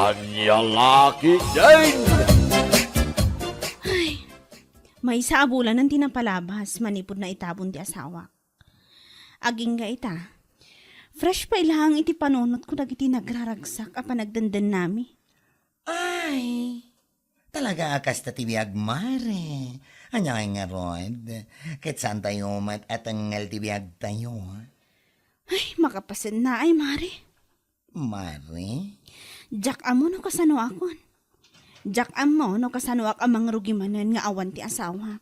Anya laki din! May isa abulan ng tinapalabas, manipod na itabon ti asawa. Aging ga ita. Fresh pa ilahang iti panunot ko dagiti nagraragsak apa nagdandan nami. Ay, talaga akas ta tibiyag mare. Anya nga rod, ket saan tayo at angal tibiyag tayo. Ay, makapasin na ay, Mari. Mare? Jack amo no kasano akon. Jack amo no kasano ak amang rugimanan nga awan ti asawa.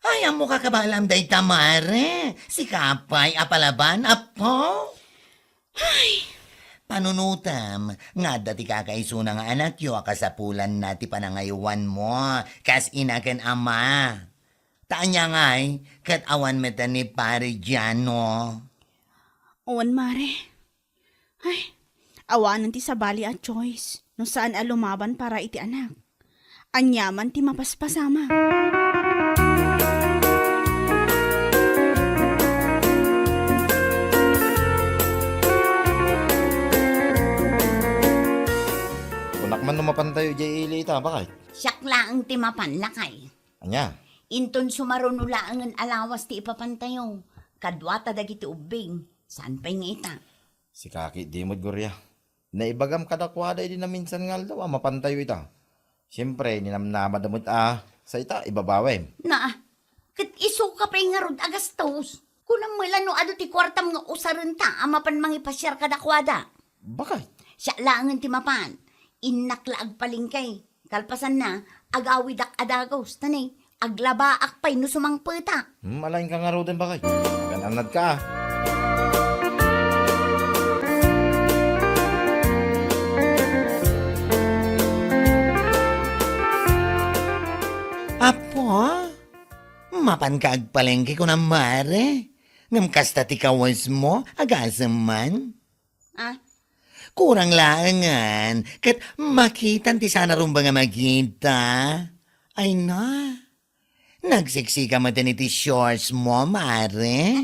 Ay, amo kakabalam day tamare. Si Kapay, apalaban, apo. Ay, panunutam, nga dati kakaisuna nga anak yo, akasapulan na ti panangayuan mo, kas inaken ama. Taanya ngay, kat awan meta ni pare Giano. Owan, Mare. Ay, awanan ti sabali at choice. No saan alumaban para iti anak. Anyaman ti mapaspasama. Kunak man numapan tayo jay ilita, bakit? Siyak laang ti mapanlakay. Anya? Inton sumarunulaang ang alawas ti ipapantayo. Kadwata dagiti ubing. Saan pa'y ngita? Si Kaki, di mo't gurya. Naibagam kadakwada di na minsan nga daw, mapantayo ita. Siyempre, ninamnamadamot sa ita, ibabawin. Na, kat iso ka pa'y nga rod agastos. Kunang mulano ado ti kwartam nga usaran ta, amapan mangipasyar kadakwada. Bakit? Siya laang ti mapan. Innaklaag palingkay. Kalpasan na, agawidak adagos. Tanay, aglabaak pa'y no sumangpeta. Malaking ka nga raw din, bakit? Gananad ka. Apo, mapan ka agpalengke ko na mare. Ngam kasta ti kawas mo, agasam man. Ah, Kurang laangan, kat makitan ti sana rumba nga magkita. Ay na, nagsiksika mo din iti shorts mo, mare.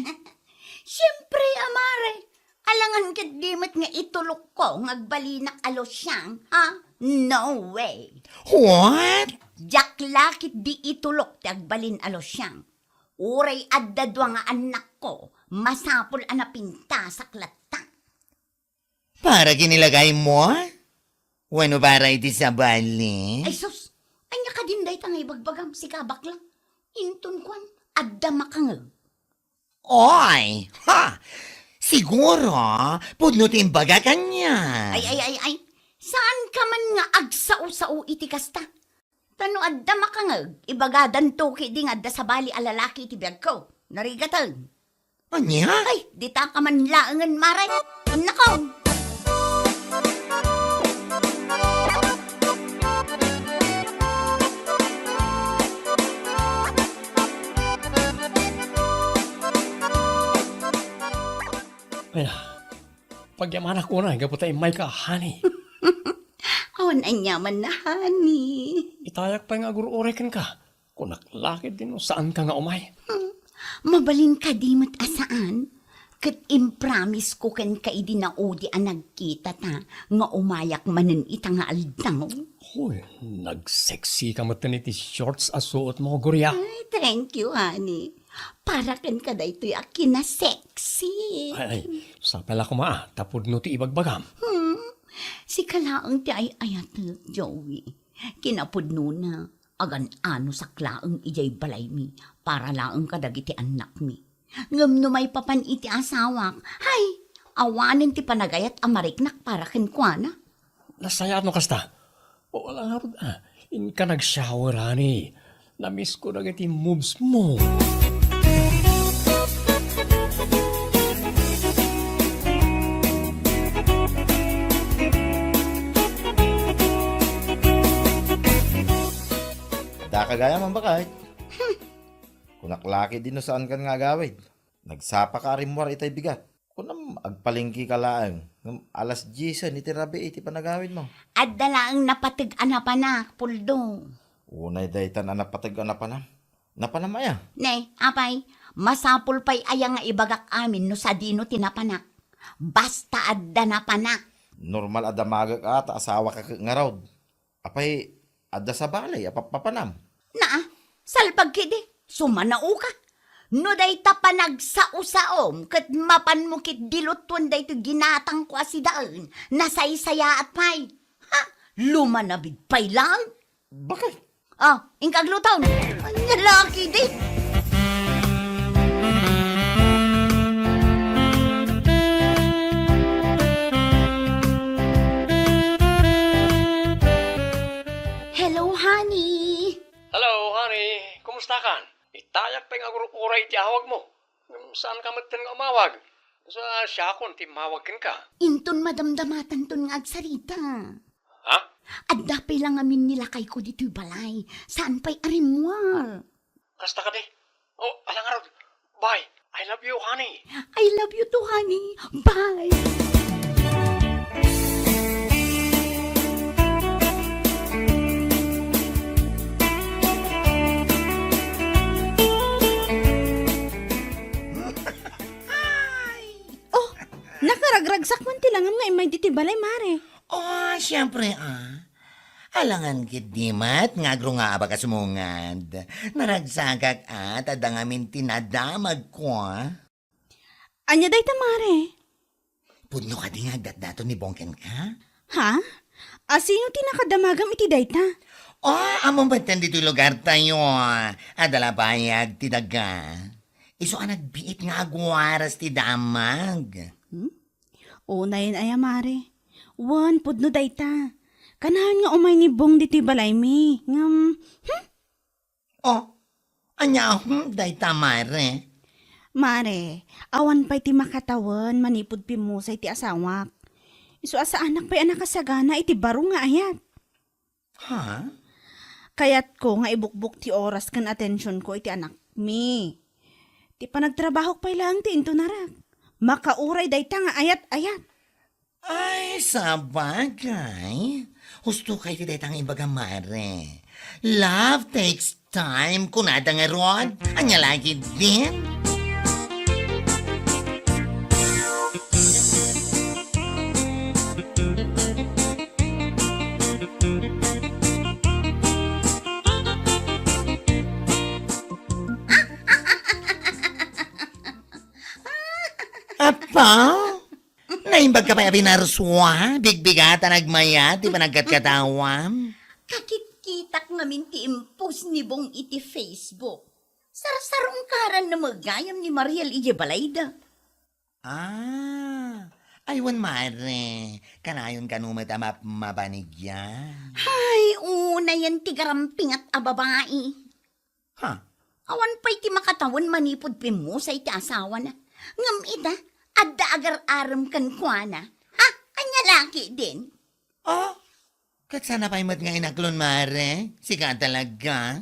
siyempre, amare. Alangan kat dimit nga itulok ko, ngagbalinak alos siyang, ha? No way. What? Jack lakit di itulok ti agbalin alos siyang. Uray addadwa nga anak ko, masapol anapinta sa klata. Para kinilagay mo? Wano para iti sabali? Ay sus, anya ka din day tangay bagbagam si kabak lang. Inton kwan, adda makangag. Oy! Ha! Siguro, pudnutin baga kanya. Ay. Saan ka man nga agsao-sao iti kasta? Tano adda makangag, ibagadan toki di nga adda sa bali alalaki iti biyag ko. Narigatan. Anya? Ay, di ta ka man laangan maray. Nakaw. Ay na, pagyaman ako na, gaputay may kahani. Awan anyaman na, honey. Itayak pa nga guru-orekan ka. Kunak lakit din o saan ka nga umay. Mabalin ka di mat asaan. Kat impromise ko kan ka idi na udi ang nagkita ta. Nga umayak manen ita nga aldaw. Hoy, nag-sexy ka mo iti shorts asuot mo, gurya. Ay, thank you, honey. Para kan ka da ito'y akin na sexy. Ay, sa pala ko tapod no ti ibagbagam. Si kalaang ti ay ayat Joey. Kinapudno na. Agan ano sa klaang ijay balay mi. Para laang kadagiti anak mi. Ngam no may papan iti asawak. Hay, awanin ti panagayat amariknak para kenkwana. Nasaya no kasta. O wala nga rin, in ka nag-shower, honey. Namiss ko na iti moves mo. Kagaya man bakit? Kunaklaki din no saan ka nga gawid. Nagsapa ka rin mo itay bigat. Kunam agpalingki ka laang. Alas 10 iti rabi iti panagawid mo. Adda laang napatag-anapan na, puldo. Unay daytan napatag-anapan na. Napanamaya. Ne, apay, masapul pa'y ayang nga ibagak amin no sa dino tinapanak. Basta adda napanak. Normal adamaga ka ta asawa ka nga raw. Apay, ada sa balay, apapapanam. Na, salpag kidi, sumanao ka. No day ta panagsao-saom, kat mapan mo kit diluton day to ginatang ko asidaan, nasaysaya at pay. Ha, lumanabid pay lang. Bakit? Ah, ingkaglutaw na. Ang lalaki di. Hello, honey. Hello, honey. Kumusta ka? Itayak pa yung uray ti awag mo. Saan ka matin nga umawag? Sa siya kon ti mawagin ka. Inton madamdamatan ton nga agsarita. Ha? At dapay lang amin nilakay ko dito'y balay. Saan pa'y arimwal? Kasta ka di? Oh, alang araw. Bye. I love you, honey. I love you too, honey. Bye. Oh, nakaragragsak man tilangam nga imay diti balay, mare. Oh, siyempre Alangan kit dimat, ngagro nga aba kasumungad. Naragsagak at adangamin tinadamag ko, Anya day ta, mare. Pudno ka di nga dato ni Bongken ka? Ha? Asino ti nakadamagam iti day ta? Oh, among batan dito lugar tayo. Adala bayag ti daga. Iso ka nagbiit nga agwaras ti damag. Una yun ay, mare. Wan, pudno day ta. Kanahan nga umay ni Bong diti balay mi. Oh, anya day tamare. Mare, awan pa'y ti makatawan, manipod pimusay ti asawak. Isu asa anak pa'y anak kasagana, iti baro nga ayat. Ha? Kayat ko nga ibukbuk ti oras kan atensyon ko iti anak mi. Ti panagtrabaho pa'y lang ti into narak. Makauray day ta nga ayat-ayat. Ay, sabagay. Husto kay ti detang ibaga mare. Love takes time, kunada nga rod. Anya lagi din. Apa? Naimbag ka pa abinarswa? Bigbigata nagmaya, di ba nagkatkatawam? Kakit-kitak namin ti impos ni Bong iti Facebook. Sarasarong karan na magayam ni Mariel ije balayda. Aywan mare. Kanayon kanumat mabanigyan. Ay, una yan ti garamping at ababae. Ha? Awan pa'y ti makatawan manipod pimusay ti asawa na. Ngam ita, adda agar-aram kan kuana. Ha? Anya laki din. Oh, kat sana pa'y mat nga inaklon mare. Sika talaga.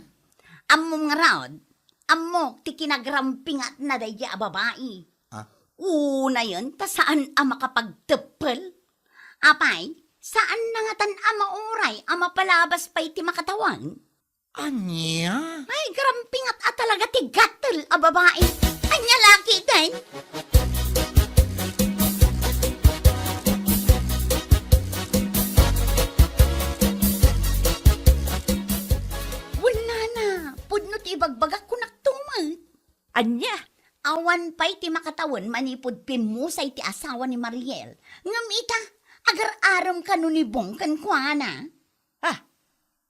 Ammo nga raod, ammo ti kinagaramping at nadaya babae. Una yun, ta saan ang makapagtepel? Apay, saan na nga tan ama oray, ama palabas pa'y ti makatawan? Anya? Ay, garamping at talaga ti gatel a babae. Anya laki din. Wala na, pudno ti ibagbagak ko naktumat. Anya? Awan pa'y ti makatawan manipod pimusay ti asawa ni Mariel. Ngam ita, agar-aram ka ni Bong kan kuana.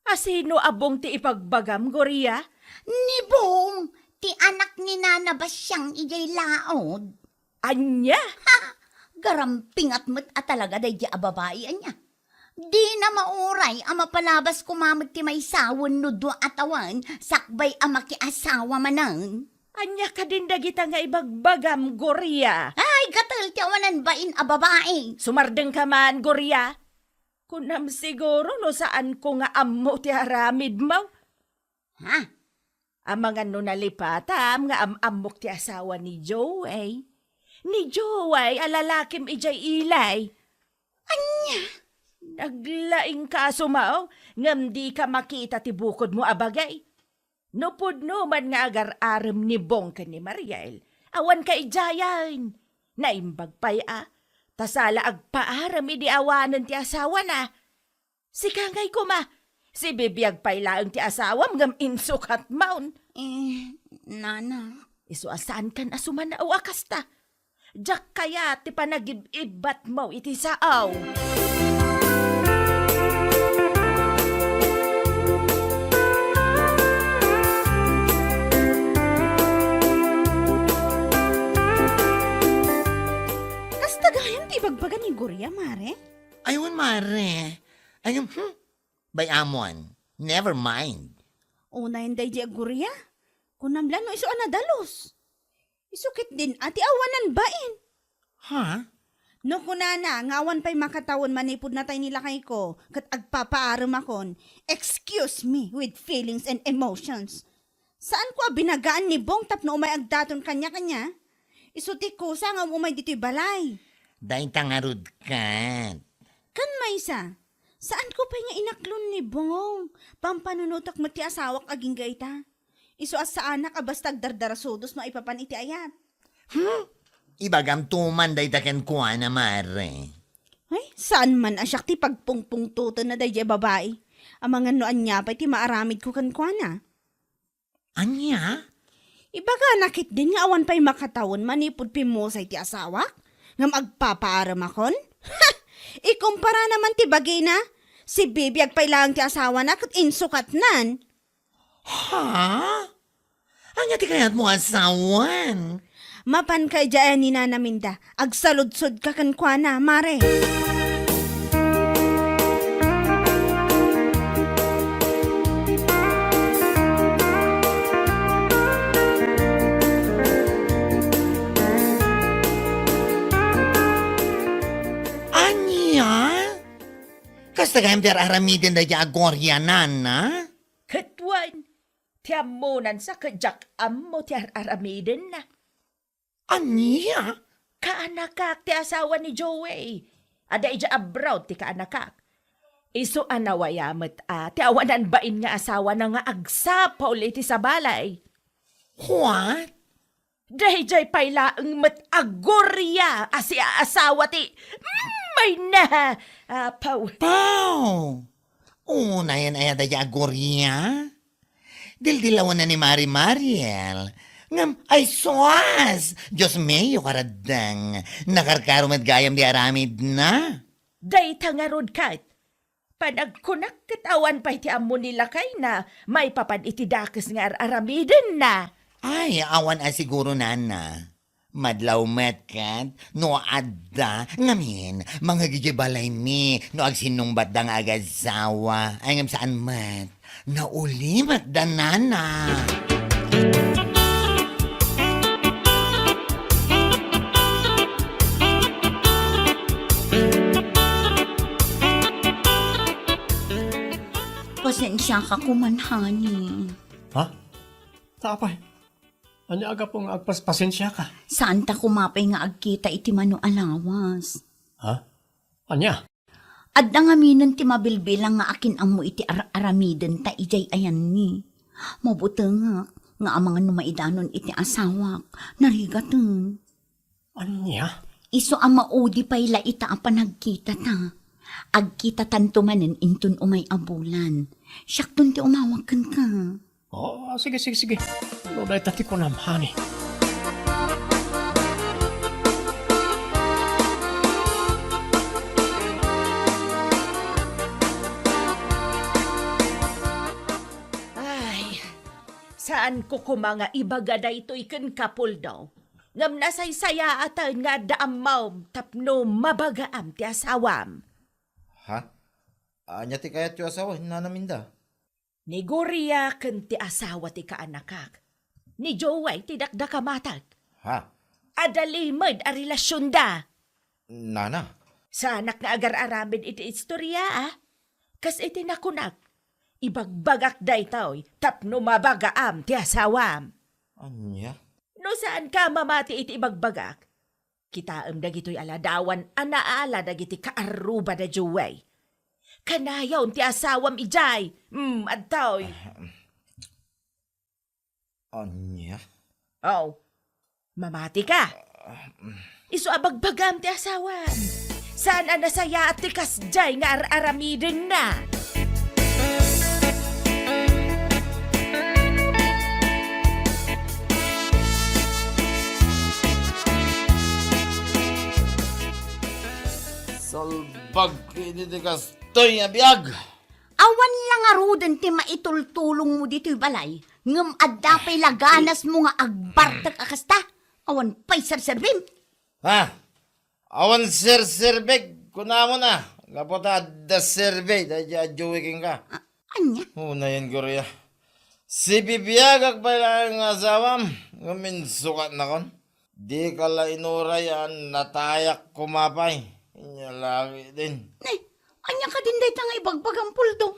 Asino abong ti ipagbagam, Goria? Ni Bong, ti anak ni Nana Basyang ijay laod. Anya? Garamping at mat at talaga day di ababae anya. Di na mauray ama palabas kumamag ti may sawon no do atawan sakbay ama ki asawa manang. Anya ka din dagita nga ibagbagam, Goria? Ay, gatal ti awanan bain a babae. Sumardeng ka man, Goria? Kunam siguro no saan ko nga ammo ti haramid mo. Ha? Amangan no nalipatam nga amok ti asawa ni Joey. Ni Joey, alalakim ijay ilay. Anya? Naglaing ka sumao, ngam di ka makita ti bukod mo abagay. No pudno man nga agar-aram ni Bong ka ni Mariel. Awan ka ijayan. Naimbag pa'y Tasala agpaaram idi awanan ti asawa na. Si kangay ko ma, si bibiyag pailaang ti asawam ngam insukat maun. Nana. Isu asaan kan asuman na awakas ta. Jak kaya ti panagib-ibat mo iti saaw. Kasta gayam ti bagbagan ni Gurya, Mare. Ayun, Mare. Ayun, bayamon. Never mind. Una hindi di Gurya. Kunamlan no iso anadalos. Isukit din ati awanan bain. Ha? No kunana, ngawan pa'y makatawan manipod na tayo nila kay ko, kat agpapaaram akon. Excuse me with feelings and emotions. Saan ko binagaan ni Bong tapno umay agdaton kanya-kanya? Isuti ko sa nga umay dito'y balay. Dahil tangarod ka. Kan maysa, saan ko pa nga inaklon ni Bong? Pampanunutak mo ti asawak aging gaita. Isu as sa anak abastag dardarasodos maipapan iti ayat. Ibagam tuman day taken kuha na, Mare. Ay, saan man asyak ti pagpungpungtutan na day babae? Ang mga noan niya pa ti maaramid ko kan kuha na. Anya? Ibaga nakit din nga awan pa'y makatawon manipod pimusay ti asawak? Ngam agpapaaram akon? Ha! Ikumpara naman ti bagay na. Si Bibi agpay lang ti asawa na kat insukat nan. Ha? Anya ti kayat mo asawan? Mapan kay dyan ni Nana Minda. Agsaludsod ka kan kwa na, Mare. Anya? Kasta kayang aramidin da agorya na? Katwan, tiamunan sa kajak ammo ti aramiden na. Anya? Kaanakak ti asawa ni Joey. Ada ija abroad ti kaanakak. Iso anawayamat ti awanan bain nga asawa na nga agsapaw iti sa balay. What? Dahil jay pailaang agorya asi asawa ti may na paw. Pau! Una yan ay da agorya? Dildilawan na ni Mariel. Ngam, ay soas! Diyos mayo karadang. Nakarkarumat gayam di aramid na. Day tangarod kat. Panagkunak katawan pa iti amo nila kay na may papan iti dakes nga aramiden na. Ay, awan siguro nana. Madlaw metkat, no adda, ngamin, mga gigibalay mi, no agsinumbat da nga agasawa, ay ngam saan mat, naulimat da nana. Pasensya ka kumanhani. Ha? Tapay. Ano aga pong agpaspasensya ka? Saan ta kumapay nga agkita iti mano alawas? Ha? Anya? Adda nga minan ti mabilbilang nga akin amo iti aramiden ta ijay ayan ni. Mabuti nga amang numaidanon iti asawak. Narigatan. Anya? Iso ang maudi payla ita ang panagkita ta. Agkita tanto manen intun umay abulan. Siyaktun ti umawakan ka. Oh, sige. No, dahil tati ko namhani. Ay, saan ko kumanga ibaga ito ikan kapul daw. Ngam nasaysaya atan nga daamaw tapno mabagaam ti asawam. Ha? Anya ti kayat yung asawa, hinanaminda. Ni Gurya ken ti asawa ti kaanakak. Ni Joey ti dakdakamatag. Ha? Adalimod a relasyon da. Nana? Sa anak nga agar-aramin iti istorya Kas iti nakunak. Ibagbagak da itaw tapno mabagaam ti asawam. Anya? No saan ka mamati iti ibagbagak? Kitaam dagito'y aladawan anaala dagiti kaaruba da Joey. Kanayaw ti asawam ijay. Adtoy. Anya? Oh, mamati ka. Iso abagbagam ti asawan. Saan ang nasaya at tikas jay nga aramidin na? Salbag ini di kastoy nga biyag. Awan lang arudan ti maitultulong mo dito'y balay. Ngam adda pa'y laganas mo nga agbartak akasta. Awan pa'y sarserbim. Ha? Awan sir-serbeg. Kuna mo na. Kapota da survey. Dahil ajuwiking ka. Anya? Una yan, Gorya. Si bibiyagak pa lang ang asawam. Ngamin sukat na kon. Di ka la inurayan. Natayak kumapay. Inyalagi din. Anya ka din dahi nga ibagbag ang puldo.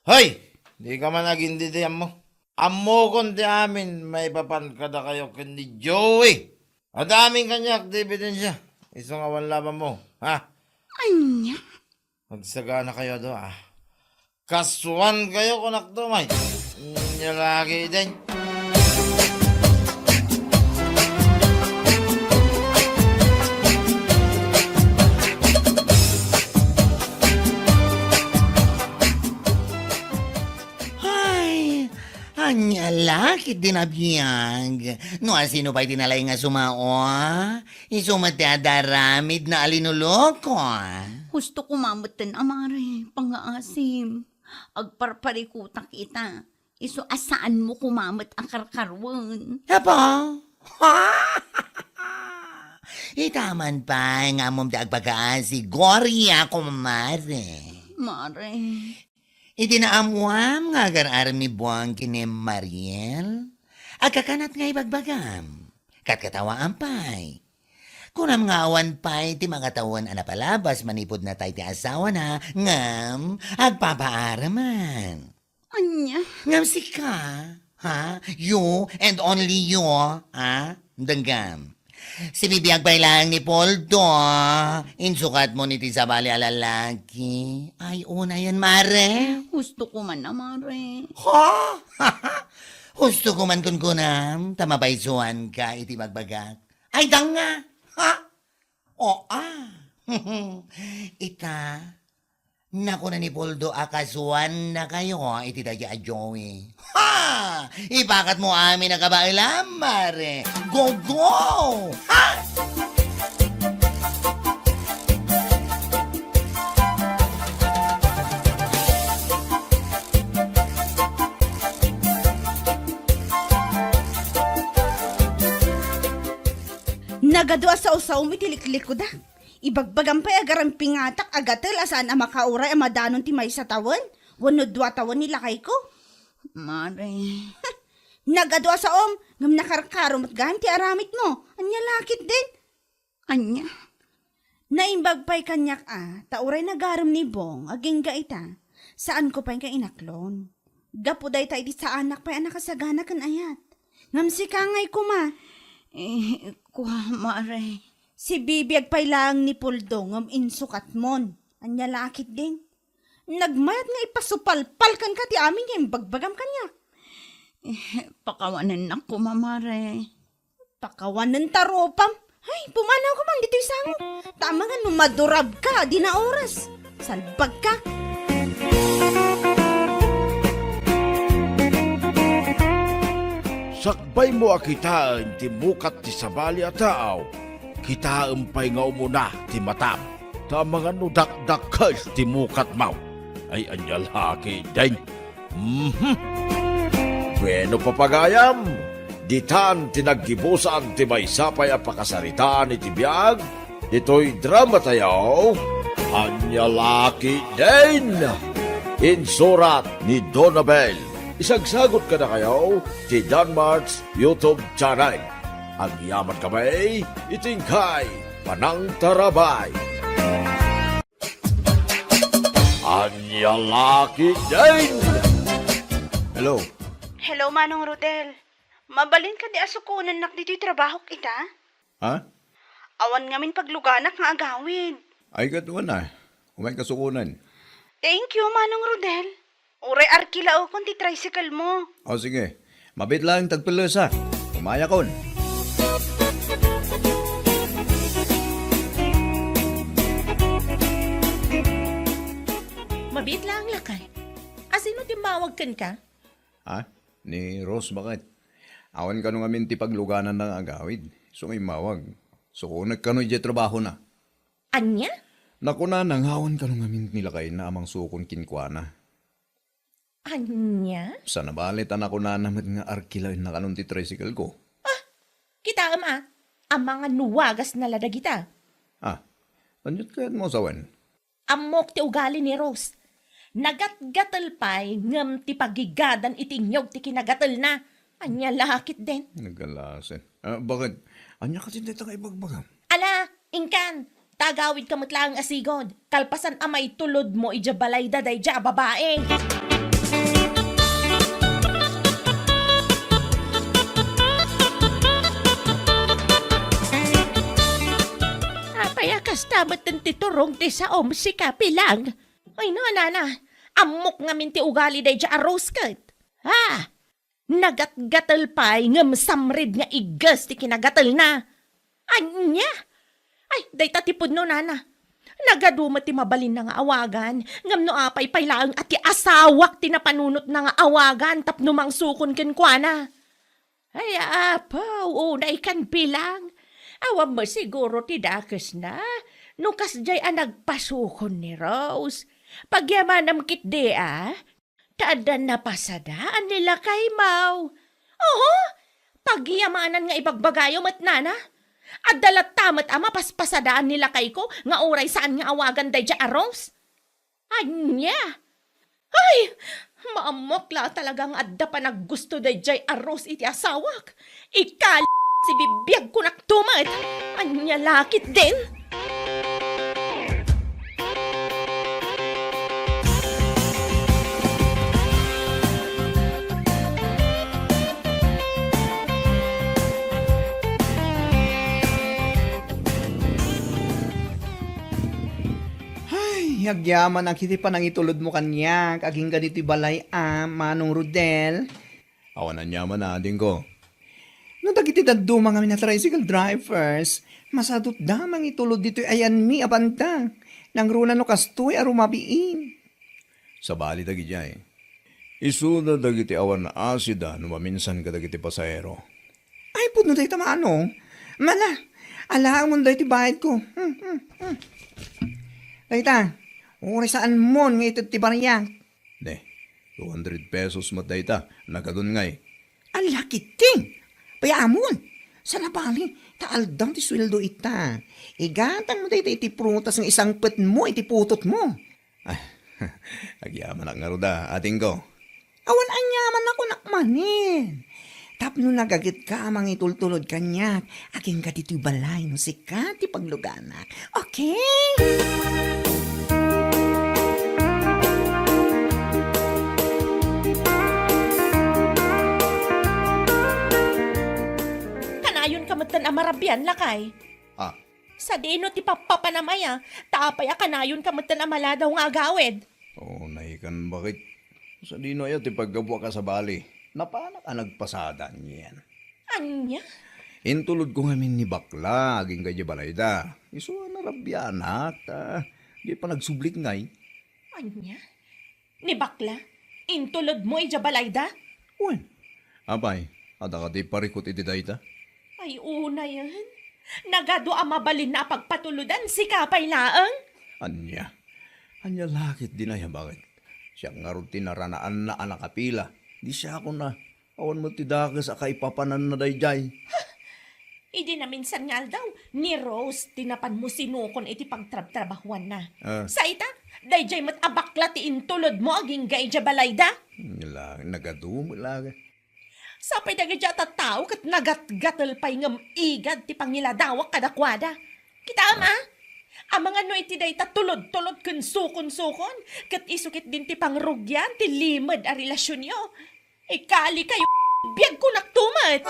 Hoy! Di ka man nagindidiyan mo. Amo kundi amin may papankada kayo kundi Joey. At aming kanya activity siya. Isang awan laban mo. Ha? Anya? Magsagana kayo do ah. Kasuan kayo kunak do may. Inya lagi din. Anya laki dinabiyag. No, sino pa'y tinalay nga sumao? Isumat adaramid na alinuloko. Gusto ko mamutan amare, pangaasim. Agparparikutak kita. Iso asaan mo kumamot ang karkarwan. Apa? Itaman pa nga mong dagbagaan si Gorya kumare. Mare, Itinaamuam nga agar mi buwang kini Mariel. Agkakanat nga ibagbagam. Katkatawaan pa'y. Kunam nga awan pa'y ti mga tawan anapalabas manipod na tayo ti asawa na ngam agpapaaraman. anya? Ngam si ka, ha? You and only you, ha? Danggam. Si bibiyag pa lang ni Poldo. Insukat mo ni ti sabali alalaki. Ay, una yan, mare. Gusto ko man na, mare. Ha? Gusto ko man kun kunam. Tamabaysuan ka iti magbagak. Ay, danga. Ha? O, Ita. Naku na ni Poldo, akasuan na kayo, iti daya Joey. Ha! Ipakat mo amin na kabailam, mare. Go, go! Ha! Nagadwa sa usaw mi tiliklik ko da. Ibagbagan pa'y agarang pingatak agatel asaan ang makauray ang madanon ti may sa tawan. Wano 2 tawan nilakay ko. Mare. Nagadwa sa ngam nakarkarom at ganti aramit mo. Anya lakit din. Anya? Naimbag pa'y kanyak tauray nagaram ni Bong, aging gaita. Saan ko pa'y kainaklon? Gapuday tayo di sa anak pa'y nakasagana kan ayat. Ngam si kangay ko ma. Kuha, mare. Si bibiyag pa'y lang ni Puldo ngam insukat mon. Anya lakit din. Nagmayat nga ipasupalpal kan ka ti amin yung bagbagam kanya. Pakawanan na ko, mamare. Pakawanan taropam. Ay, pumanaw ko man dito'y sango. Tama nga nung madurab ka, di na oras. Salbag ka. Sakbay mo akitaan ti mukat ti sabali at tao. Kitaan pa'y nga umuna ti matam. Ta mga nudakdakas ti mukat mau. Ay anyalaki din. Bueno papagayam. Ditan tinaggibusan ti may sapay a pakasaritaan iti biyag. Dito'y drama tayo. Anyalaki din. Insurat ni Donabel. Isagsagot ka na kayo ti Danmarks YouTube channel. Ang yaman kamay, itingkay, panang tarabay. Anyalaki din! Hello. Hello, Manong Rodel. Mabalin ka di asukunan nak dito'y trabaho kita? Ha? Awan ngamin pagluganak nga agawid. Ay katuan na. Umay kasukunan. Thank you, Manong Rodel. Uray arkila o kundi tricycle mo. O sige. Mabit lang tagpilos ha. Umaya kon. Mabit lang lakay. Asino timawag kan ka? Ha? Ni Rose, bakit? Awan ka nung amin ti pagluganan ng agawid. So may mawag. So kung nagkano'y di trabaho na. Anya? Naku na, nanghawan ka nung amin nila kay na amang sukon kinkwana. Anya? Sa nabalitan ako na naman nga arkila na kanong ti tricycle ko. Kita ang mga nuwagas na lada kita. Ah, anyot kaya't mo sawan? Amok ti ugali ni Rose. Nagat-gatal pa'y ngam ti pagigadan itinyog ti kinagatal na. Anya lakit din. Nagalasin. Bakit? Anya kasi dito ka ibagbagam. Ala, ingkan. Tagawid ka lang asigod. Kalpasan amay tulod mo ijabalay daday ja babae. Payakas damat ng titurong ti sa si kapilang. Ay no, nana. Amok nga minti ugali day ja arroz kat. Ha? Nagat-gatal pa'y ngam samrid nga igas ti kinagatal na. Anya? Ay, day tatipod no, nana. Nagadumat ti mabalin na nga awagan. Ngam no apay paylaang at ti asawak ti napanunot na nga awagan tapno mang sukon kenkwana. Ay, apaw, unay kan pilang. Awam mo siguro ti dakes na. Nung kasjay nagpasukon ni Rose. Pagyamanam kit di taadan na pasadaan nila kay Mau. Oo, pagyamanan nga ibagbagayo mat nana. At dalat tamat paspasadaan nila kay ko nga oray saan nga awagan day ja Rose. Anya? Ay, maamok la talagang adda pa naggusto day jay Rose iti asawak. Si bibiyag ko naktumat. Anya lakit din. Ay, agyaman ang kiti pa nang itulod mo kanya. Aging ganiti balay Manong Rodel. Awan na nyaman na din ko. No dagiti daduma nga na tricycle drivers, masadot damang itulod dito ayan mi abanta. Nang runa no kastoy arumabiin. Sa bali dagi jay. Isuna dagiti awan na asida no maminsan ka dagiti pasahero. Ay puno dahi tamano. Mala, alaang mo dahi ti bayad ko. Dahita, uri saan mo nga ito ti bariyang. Ne, 200 pesos matayta. Nagadun ngay. Ang lakiting. Payaamon, sa nabali, taaldang ti sweldo ita. Igatan mo dahi iti prutas ng isang pet mo, iti putot mo. Ay, agyaman ang ngaruda, ating ko. Awan anyaman ako nakmanin. Tapno nagagit ka amang itultulod kanyak. Aking ka dito'y balay no si Kati pagluganak. Okay? Kanayon kamatan amarabyan lakay. Ah, Sa dino ti papapanamaya, taapaya kanayon kamatan amaladaw nga agawid. nahikan bakit? Sa dino ay ti paggabwa ka sa bali. Napanak ka nagpasada niyan. Anya? Intulod ko ngamin ni bakla, aging kaya balayda. Iso na rabyanak, di pa nagsublik ngay. Anya? Ni bakla? Intulod mo ijabalayda? Uwan, apay, ada ka di parikot iti dayta? Ay una yan. Nagado ang mabalin na pagpatuludan si Kapay Laang. Anya lakit din ay bakit? Siya nga rin tinaranaan na anakapila. Di siya ako na, awan mo tidakas akaipapanan na dayjay. Idi na minsan nga daw, ni Rose, tinapan mo sinukon iti pagtrab-trabahuan na. Sa ita, dayjay mat abakla ti intulod mo aging gayja balayda. Nagadumulaga. Sapay dagayja tataw kat nagat-gatal pa'y ngam igad ti pangiladawak kadakwada. Kita ama? Ang mga no iti day tulod-tulod kun sukon-sukon, kat isukit din ti pangrugyan, ti limad a relasyon nyo. Ikali kayo, biyag ko naktumat.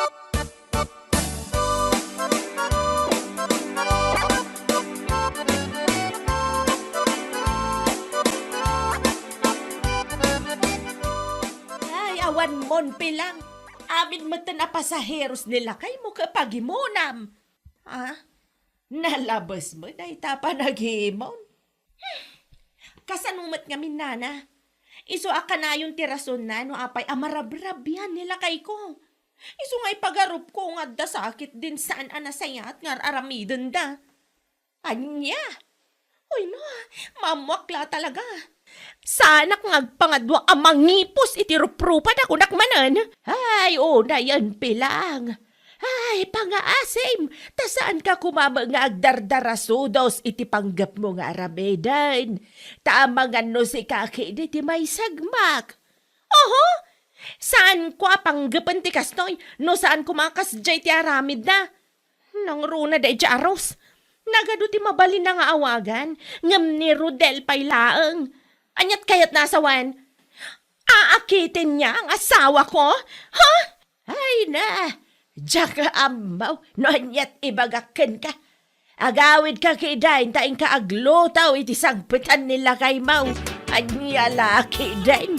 Ay, awan mon pilang. Amin mata na pasaheros nila kay mo kapag imunam. Ha? Nalabas mo na itapa naghimon. Kasanumat nga minana. Iso aka na yung tirason na no apay amarabrabyan nila kay ko. Iso nga ipagarup ko nga da sakit din saan anasayat nga aramidon da. Anya? Uy no, mamwakla talaga. Sana ngagpangadwa amang ngipos iti ruprupan ako nakmanan. Ay, na yan pilang. Ay, pangaasim, ta saan ka kumama nga agdardarasudos iti panggap mo nga arabedan. Tamangan no si kaki iti may sagmak. Oho, saan ko panggapan ti kastoy, no saan kumakas jay ti aramid na. Nang runa da iti aros, nagado ti mabalin na nga awagan, ngam ni Rodel pay laeng. Anyat kayat nasawan, aakitin niya ang asawa ko? Ha? Ay na, diyak ka amaw, no anyat ibagakin ka. Agawid ka kidain, taing ka aglutaw, iti sangpitan nila kay maw. Anya laki din.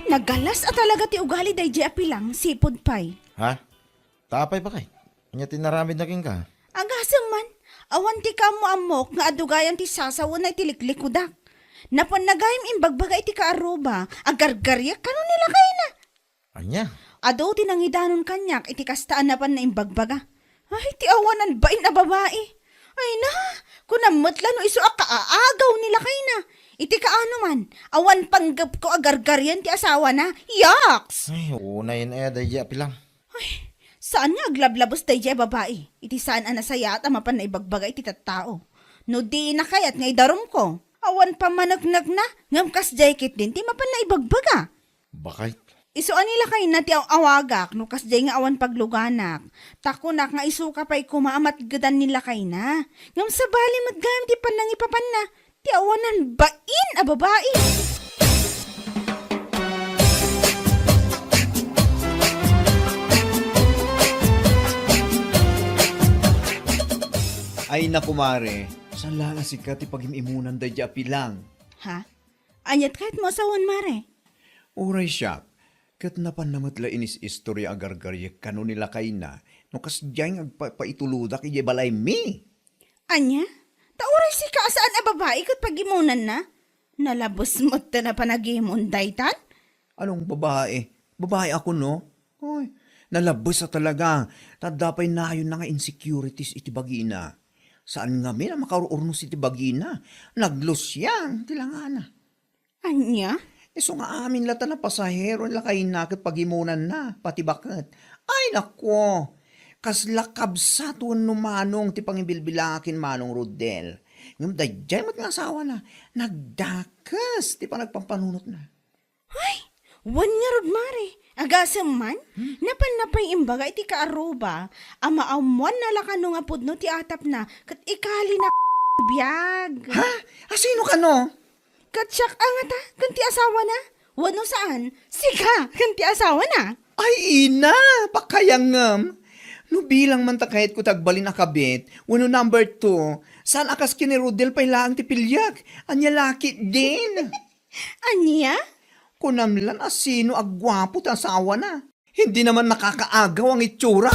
Nagalas at talaga ti ugali day di apilang, sipod pay. Ha? Tapay pa kay? Anya tinaramid na king ka? Agasam man, awan ti ka mo amok nga adugayan ti sasawa na itiliklikkudak. Napanagayim imbagbagay ti kaaruba, agargaryak kano nila kayo na. Anya? Ado tinangidanon kanyak iti kastaan na pan na imbagbaga. Ay, ti awanan bain na babae. Ay na, kunamutla no iso akaagaw nila kayo na. Iti kaano man, awan panggap ko agargaryan ti asawa na. Yaks! Ay, una yun daya pilang. Ay, saan nga aglablabos day jay babae? Iti saan anasaya at amapan na ibagbagay iti tattao. No di na kayat nga idarom ko. Awan pa managnag na, ngam kas jay kit din ti mapan na ibagbaga. Bakit? Iso anila kay na ti awagak, no kas jay nga awan pagluganak. Takunak nga iso ka pa'y kumaamat gadan nila kay na. Ngam sa bali magayam ti panangipapan na, ti awanan bain a babae. Ay nakumare, saan lang si Kati pag-imimunan da di apilang? Ha? Anyat kahit mo asawan mare. Uray siya, kat napanamatla inis istorya agar-garyak kano nila kay na, no kas diyang agpaituludak iya balay mi. Anya? Tauray si ka saan a babae kat pagimunan na? Nalabos mo ta na panagimon daytan? Anong babae? Babae ako no? Ay, nalabos sa talaga. Tadapay na yun na nga insecurities iti bagina. Saan nga mi na makaruurnos iti bagina? Naglos yan, tilangana. Anya? Iso nga amin lata na pasahero nila kay nakit pagimunan na, pati bakit. Ay nako, kas lakab sa tuwan numanong ti pangibilbilakin manong Rodel. Ngam dayjay mat nga asawa na, nagdakas ti pa nagpampanunot na. Ay, wan nga rod mare. Agasam man, napan imbaga iti kaaruba, ama amuan na lakano nga pudno ti atap na, kat ikali na biyag. Ha? Asino ka no? Kat siyak angata, kanti asawa na. Wano saan? Sika, kanti asawa na. Ay ina, pakayangam. No bilang man takahit ko tagbalin akabit, wano number 2, saan akas kini Rodel pay laang ti pilyak, anya laki din. Anya? Kunamlan asino agwapo ta asawa na. Hindi naman nakakaagaw ang itsura.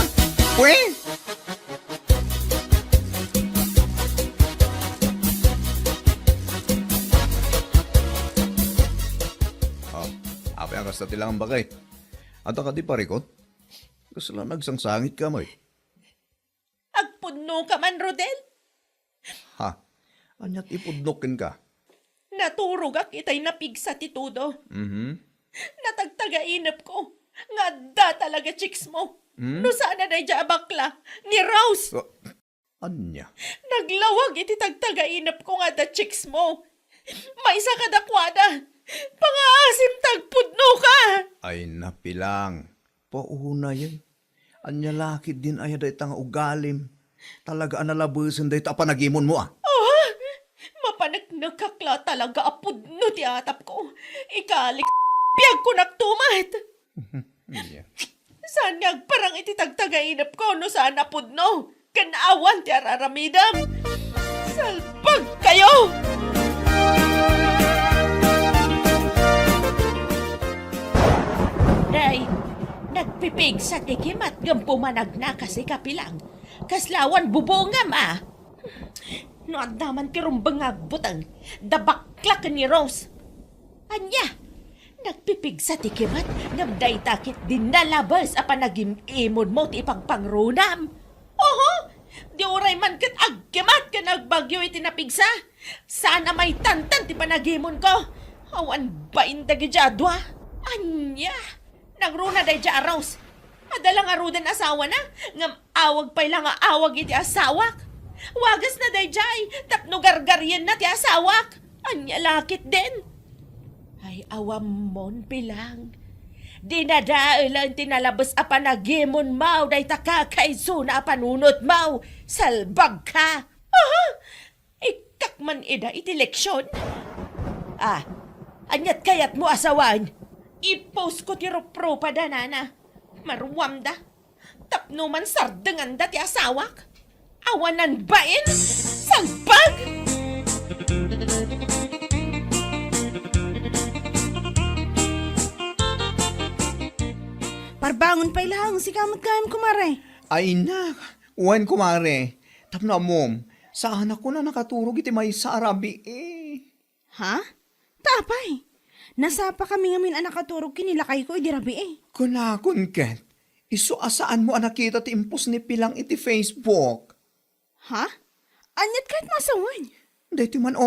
Pwe! Apay ang kasta tilang bagay. At ka di parikot? Gusto lang nagsangsangit ka mo eh. Agpudno ka man, Rodel. Ha? Anyat ipudnokin ka? Naturog ak itay napigsa ti tudo. Natagtagainap ko. Nga da talaga chicks mo. No sana na dya bakla. Ni Rose. Anya? Naglawag iti tagtagainap ko nga da chicks mo. May isa ka dakwada. Pangaasim tagpudno ka. Ay napilang. Pauna yan. Anya laki din ay day tanga ugalim. Talaga analabusin day ta panagimon mo ah. Mapanagkakla talaga apudno ti atap ko. Ikalik piyag ko naktumat. Yeah. Saan nga parang iti tagtagainap ko no saan apudno? Kanawan ti araramidam. Salpag kayo! Day, Nagpipig sa tikimat ngam pumanag na kasi kapilang. Kaslawan bubongam Noad naman kirumbang agbutang. Dabaklak ni Rose. Anya, nagpipig sa tikimat ngam day takit din nalabas apan nagim-imon mo ti ipagpangrunam. Oho, di oray man kat agkimat ka nagbagyo iti napigsa. Sana may tantan ti panagimon ko. Awan ba indagi jadwa? Anya, nagruna day ja Rose. Adalang arudan asawa na, ngam awag pa'y lang awag iti asawak. Wagas na day jay, tapno gargaryan na ti asawak. Anya lakit din. Ay awam mon pilang. Dinadailan tinalabas a panagimon mau, day takakaiso na panunot mau. Salbag ka. Aha, ikak man ida iti leksyon. Anyat kayat mo asawan. I-post ko ti ropro pa da nana. Marwam da. Tapno man sardengan da ti asawak. Awanan bain? Salbag! Parbangon pa ilang, si kamot kayam kumare. Ay na, uwan kumare. Tapno mom, sa anak ko na nakaturog iti may sa Arabi Ha? Tapay. Nasapa kami ngamin anak katurog kinilakay ko, idirabi Kunakon ket, iso asaan mo nakita ti impos ni Pilang iti Facebook. Ha? Anyat kahit masawan. Dito man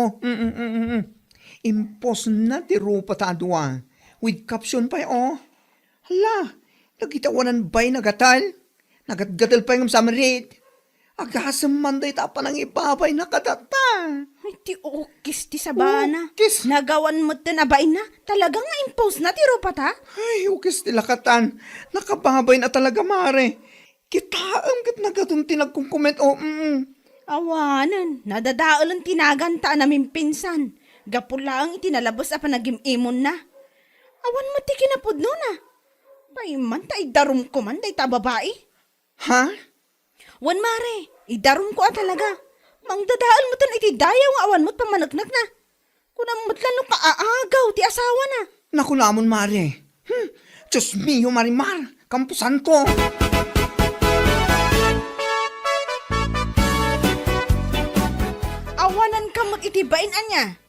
Impos na ti rupa tadwa. With caption pa Hala, nagitawanan ba'y nagatal? Nagatgatal pa yung samarit. Agasam man day tapa ng ipapay nakadata. Ay, ti okis ti sabana. Okis. Nagawan mo tinabay na. Talagang nga-impose na tiro pa ta? Ay, ukis tilakatan. Nakababay na talaga, mare. Kitaam kat nagadun tinagkong-comment Awanan, nadadaol ang tinaganta namin pinsan. Gapula ang itinalabas apa nagim-imon na. Awan mo ti kinapod na. Paiman ta idarum ko man day ta babae. Ha? Wan mare, idarum ko talaga. Mangdadaol mo tan iti dayaw nga awan mo't pamanagnak na. Kunang matlan ka aagaw ti asawa na. Naku namon, mare. Diyos mio, Marimar. Kampusan ko. Awanan ka mag-itibain anya.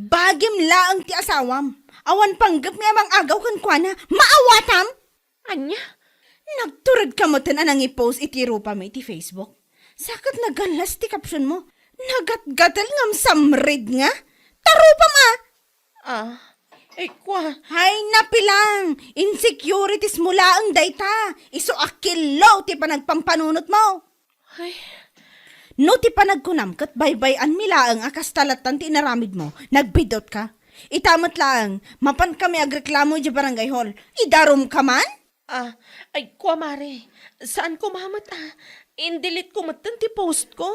Bagim laang ti asawam. Awan panggap mi amang agaw kan kuana. Maawatam? Anya? Nagturad ka mo tan anang i-post iti rupa mo iti Facebook. Sakat nagalas ti caption mo. Nagatgatal ngam samrid nga. Tarupa ma! Kwa. Hay napilang! Insecurities mo laang dayta. Iso akilaw ti panagpampanunot mo. Ay. No ti panagkunam kat baybayan mi laang akas talatan ti inaramid mo. Nagbidot ka. Itamat laang. Mapan kami agreklamo di barangay hall. Idarom ka man? Ay, kwa mare. Saan ko mamat Indelete ko matan ti post ko.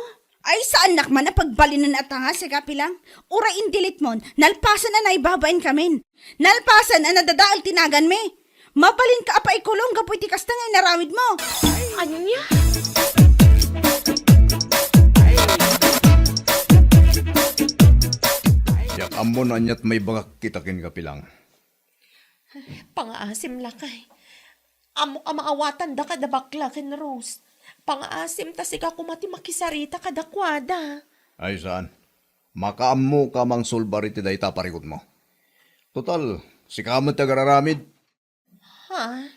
Ay saan nak man na pagbalinan at nga sa kapilang? Ura indelete mon, nalpasan na naibabain kamin. Nalpasan na nadadaal tinagan me. Mabalin ka apa ikulong gapoy ti kasta nga inaramid mo. Anya? Yak amon anyat may bagak kitakin kapilang. Pangaasim lakay. Amo ka maawatan da kada bakla ken Rose. Pangaasim ta siga kumati makisarita kada kwada. Ay saan? Makaammo ka mang sulbariti day taparikot mo. Total, si kamot tagararamid. Ha?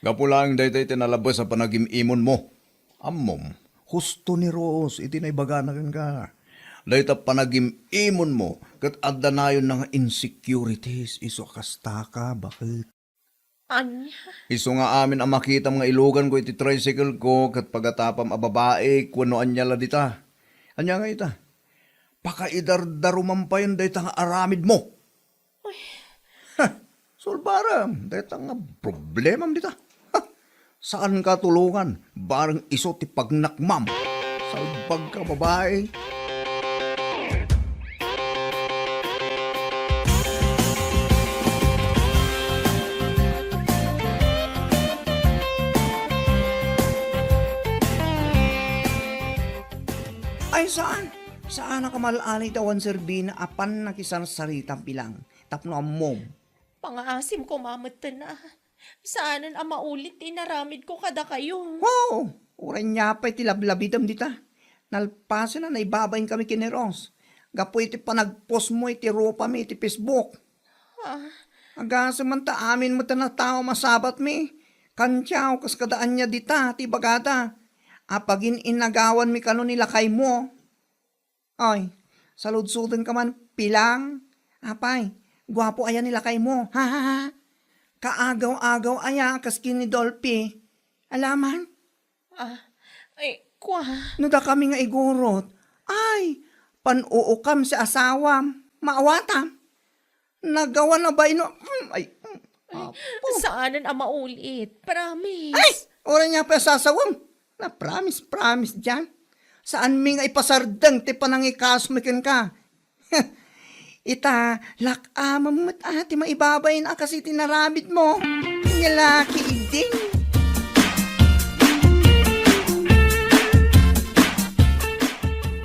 Gapulang day tay tinalabas sa panagim-imon mo. Ammom, husto ni Rose, iti na ibaganakan ka. Day ta panagim-imon mo, kat adda na yun ng insecurities, iso kasta ka, bakit? Anya? Iso nga amin ang makita mga ilugan ko iti tricycle ko kat pagatapam a babae kuno anya la dita. Anya nga ita. Pakaidardaruman pa yun dahita nga aramid mo. Sulbaram, dahita nga problemam dita. Saan ka tulungan? Barang iso ti pagnakmam. Salbag ka babae. Ay, saan? Saan nakamalaalay tawan serbina apan nakisarsarita Pilang. Tapno mom. Pangaasim ko mamatan na. Saanan ang maulit inaramid ko kada kayo. Oo, uran niya pa iti lablabidam dita. Nalpasan na naibabayin kami kineros. Gapo iti panagpost mo iti rupa mi iti Facebook. Aga samanta amin mo na tao masabat mi. Kantyaw kas kadaan niya dita ti bagata. Apagin inagawan mi kano nilakay mo. Ay, saludsudan ka man pilang. Apay, gwapo ayan nilakay mo. Ha ha ha. Kaagaw-agaw aya kas kini Dolphy. Alaman? Ay, kwa. No da kami nga igurot. Ay, panuukam sa asawam. Maawatam. Nagawa na ba ino? Saanan ang maulit? Promise. Ay! Ora niya pa sasawam. Na promise dyan. Saan mi nga ipasardang ti panangikasmikin ka? Ita, lakamam mo't ati maibabay na kasi tinaramit mo. Ngalaki iding.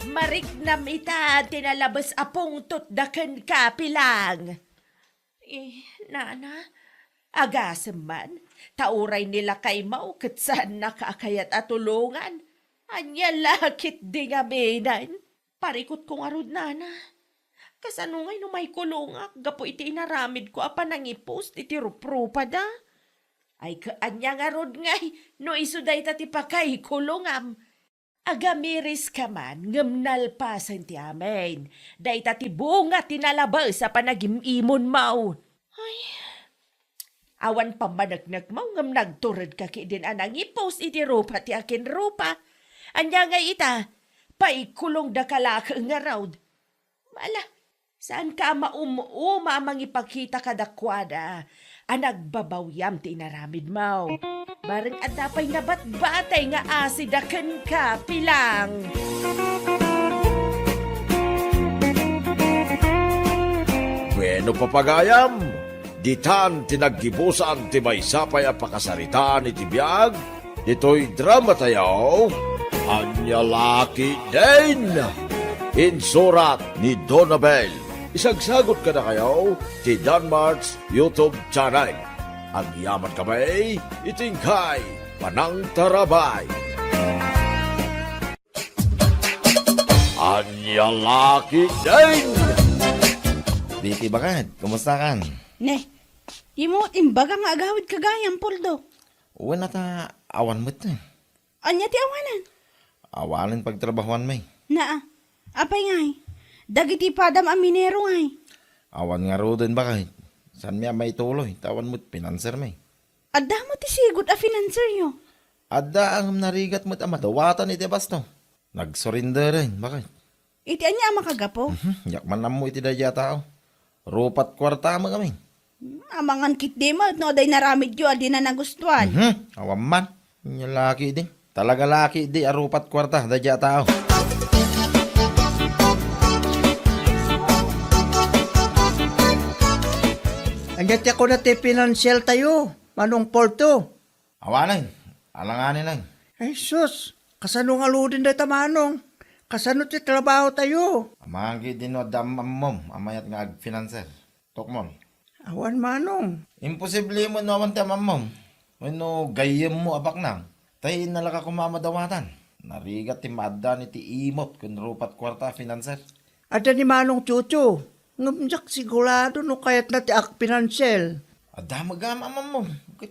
Marik na mita, tinalabas apong tutdakan ka pilang. Nana, agasam man, tauray nila kay mau saan nakakayat at tulungan. Anya lakit di nga benan. Parikot kong arod, nana. Kasanungay no may kulungak, gapo iti inaramid ko apa nang ipost iti ruprupa da. Ay kaanya nga rod ngay, no isuday tati pa kay kulungam. Agamiris ka man, ngamnal pa sa ti amin. Day tati bunga tinalabas sa panagimimon mau. Ay, awan pa managnak mau ngam nagturad ka din anang ipost iti rupa ti akin rupa. Anya nga ita, paikulong da kalaka nga raud. Mala, saan ka mauma mangipakita kadakwada? Anagbabawyam ti inaramid mau. Bareng at napay nga batbatay nga asidakan ka pilang. Bueno papagayam, ditan tinaggibusan ti may sapay a pakasaritaan iti biyag, dito'y drama tayo, Anya Laki din. Insurat ni Donabel. Isagsagot ka na kayo ti Danmarks YouTube channel. Ang yaman kamay, itingkay, panang tarabay. Anya Laki din. Diti bakad, kumusta kan? Ne, di mo imbaga nga agawid kagayang Poldo. Uwan na ta, awan mo ito. Anya ti awanan? Awanin pagtrabahuan may. Naa, apay ngay. Dagiti padam aminero ngay. Awan nga ro din bakad. San miya may tuloy, tawan mo't pinanser may. Adda mo ti sigot a financer yo. Adda ang narigat mo't amadawatan iti basto. Nagsurrender rin, bakit? Iti anya makagapo. Yakman na mo iti dadya tao. Rupat kwarta mo kami. Amangan kit di mo, no day naramid yo, adi na nagustuhan. Awam man. Yung laki din. Talaga laki di, arupat kwarta, dadya tao. Angat ako na ti financial tayo. Manong Porto. Awanin, alanganin lang. Ay sus, kasano nga ludin da tamanong? Kasano ti trabaho tayo? Amagi din o damamom, amayat nga ag-financer. Tokmon. Awan manong. Imposible mo naman tamamom. Ano gayem mo abak nang. Tayo nalaka kumamadawatan. Narigat ti madda ni ti imot kun rupat kwarta financer. Ada ni manong Chucho. Ngamjak sigurado no kayat na ti ak financial. Ada magama amam mo.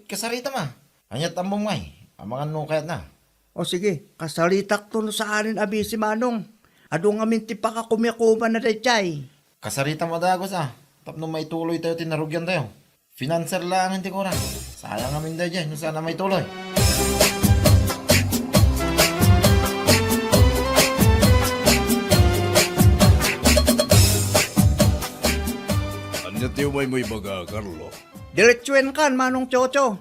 Kasarita ma. Anyat amom ngay. Amangan no kayat na. O sige, kasalitak to no sa anin abi si manong. Ado nga minti pa ka kumyakuman na dechay. Kasarita mo dagos ah. Tapno may tuloy tayo tinarugyan tayo. Financer lang ang tikuran. Sayang amin da dyan. Sana may tuloy. Anya tiyo may baga, Carlo. Diretsuen kan manong Chocho.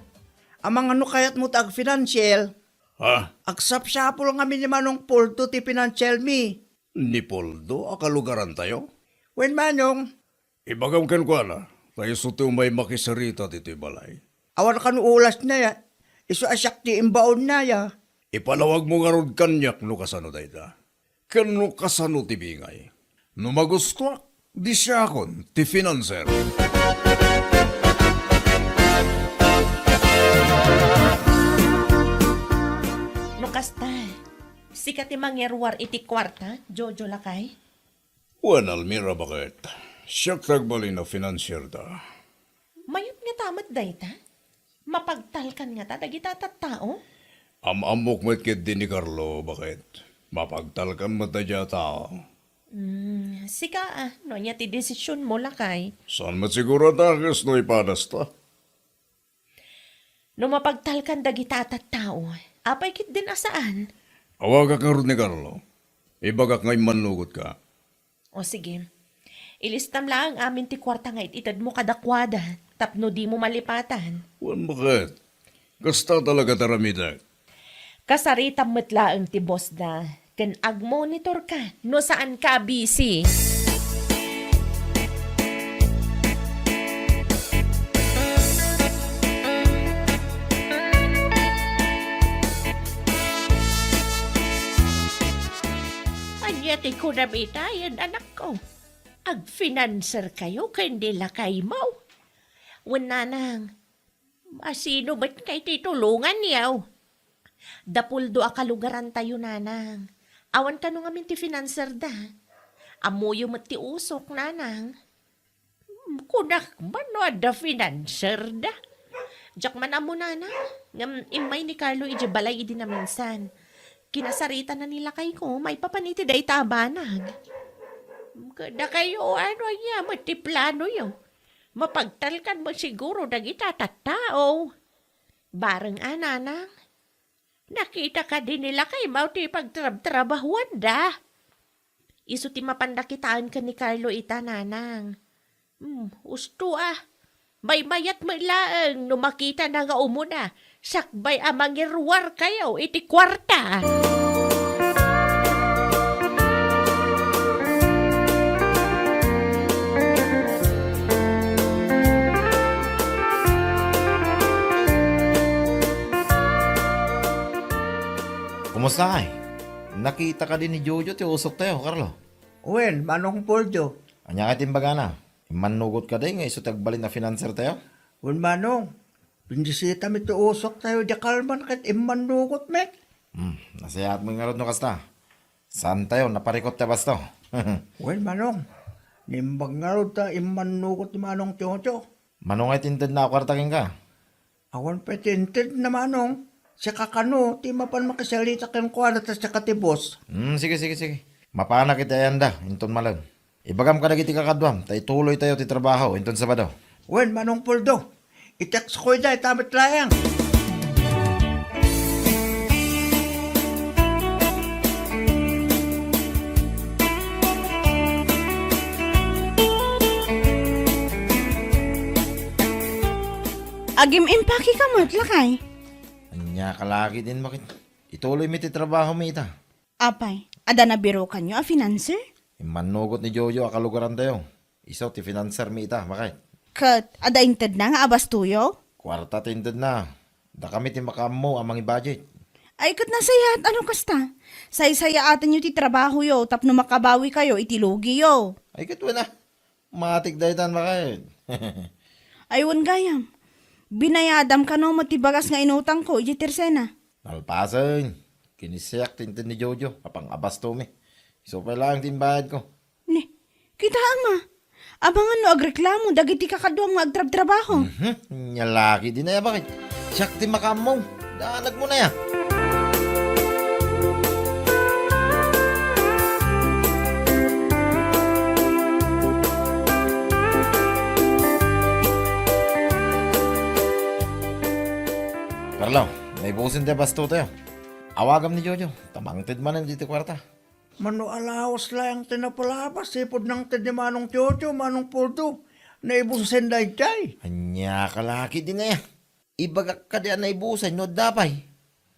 Amang ano kayat mo tag financial. Ha? Agsap-sapol nga ni manong Porto ti financial mi. Ni Poldo, akalugaran tayo? Wen manong, Ibagam ken kwa na, tayo suti may makisarita dito balay. awan kan ulas na ya. Isu asyak ti imbaon na ya. Ipalawag mo nga rod kanyak no kasano dayta. Ken no kasano ti bingay. No magusto, di siya akon, ti financer. Sika ti mangyaruar iti kwarta, Jojo lakay. Wan Almira bakit? Siya kagbali na financier da. Mayot nga tamat dayta. Mapagtalkan nga ta, dagita tao. Amok met kit din ni Carlo bakit? Mapagtalkan mo tadya tao. Sika no niya ti desisyon mo lakay. Saan matsiguro takas no ipadas ta? No mapagtalkan dagita tao, apay kit din asaan. Awagak nga rin ni Carlo. Ibagak ngay manlugot ka. O sige, ilistam lang amin ti kwarta nga ititad mo kadakwada, tapno di mo malipatan. Wan bakit? Gasta talaga taramidak. Kasaritam metlaang ti boss na, ken ag-monitor ka, no saan ka busy. Anyati ko na yan, anak ko. Ag-financer kayo, kundi lakay mo. Wala nang, masino ba't kay titulungan yaw? Dapuldo akalugaran tayo nanang. Awan ka nung amin ti financer da. Amuyo mo ti usok nanang. Kunak mano da financer da. Jak man amo nanang. Ngam imay ni Carlo ije balay idi na minsan. Kinasarita na nila kay ko, may papaniti day tabanag. Kada kayo, ano niya, matiplano yun. Mapagtalkan mo siguro dagita tattao. Bareng ananang. Nakita ka din nila kay mauti pagtrabahuan da. Iso ti mapandakitaan ka ni Carlo ita nanang. Usto May mayat mo laang no makita na nga umuna. Sakbay amang irwar kayo iti kwarta. Kumusta kay? Nakita ka din ni Jojo ti usok tayo, Carlo. Wen, manong Poldo. Anya ka timbaga na. Manugot ka din nga iso tagbalin na financer tayo. Wen, manong. Pindisita mi to usok tayo di kalman kat imanugot met. Nasayat mo nga rin no kasta. Saan tayo? Naparikot ta basto. Wen, manong. Nimbag nga rin ta imanugot ni manong Tiyotyo. Manong ay tinted na kwartakin ka. Awan petinted na manong. Siya kakano, ti mapan makasalita kang kwada ta siya katibos. Sige. Mapana kita yan da, inton malang. Ibagam ka na kiti kakadwam, tay tuloy tayo ti trabaho, inton Sabado. Wen, manong Poldo. I-text ko ida, tamit layang. Agim impaki ka mo, lakay. Anya kalagi din bakit? Ituloy mi ti trabaho mi ita. Apay, ada na biro kanyo a financer? Manugot ni Jojo akalugaran tayo. Isaw ti financer mi ita, bakit? Kat, ada inted na nga abas tuyo? Kwarta tinted na. Da kami ti makamo amang i-budget. Ay, kat nasaya at ano kasta? Say-saya atan yung ti trabaho yo, tapno makabawi kayo, itilugi yo. Ay katwa na. Matik daytan bakit? Aywan gayam. Binayadam ka no matibagas nga inutang ko, iti tersena. Nalpasan. Kinisiyak tinted ni Jojo. Apang abas to mi. So pa lang timbayad ko. Ni, kita ama. Abangan no agreklamo, dagiti kakadwang nga agtrab-trabaho. Nyalaki din na ya bakit? Siyak ti makamo. Daanag mo na ya. Carlo, may busin tayo basto tayo. Awagam ni Jojo. Tamangtid man ang dito kwarta. Mano alawas lang tinapalabas, sipod ng tid ni manong Tiyotyo, manong Poldo. Naibusin day day. Anya kalaki din na ya. Ibagak ka diyan na ibusan, no dapay.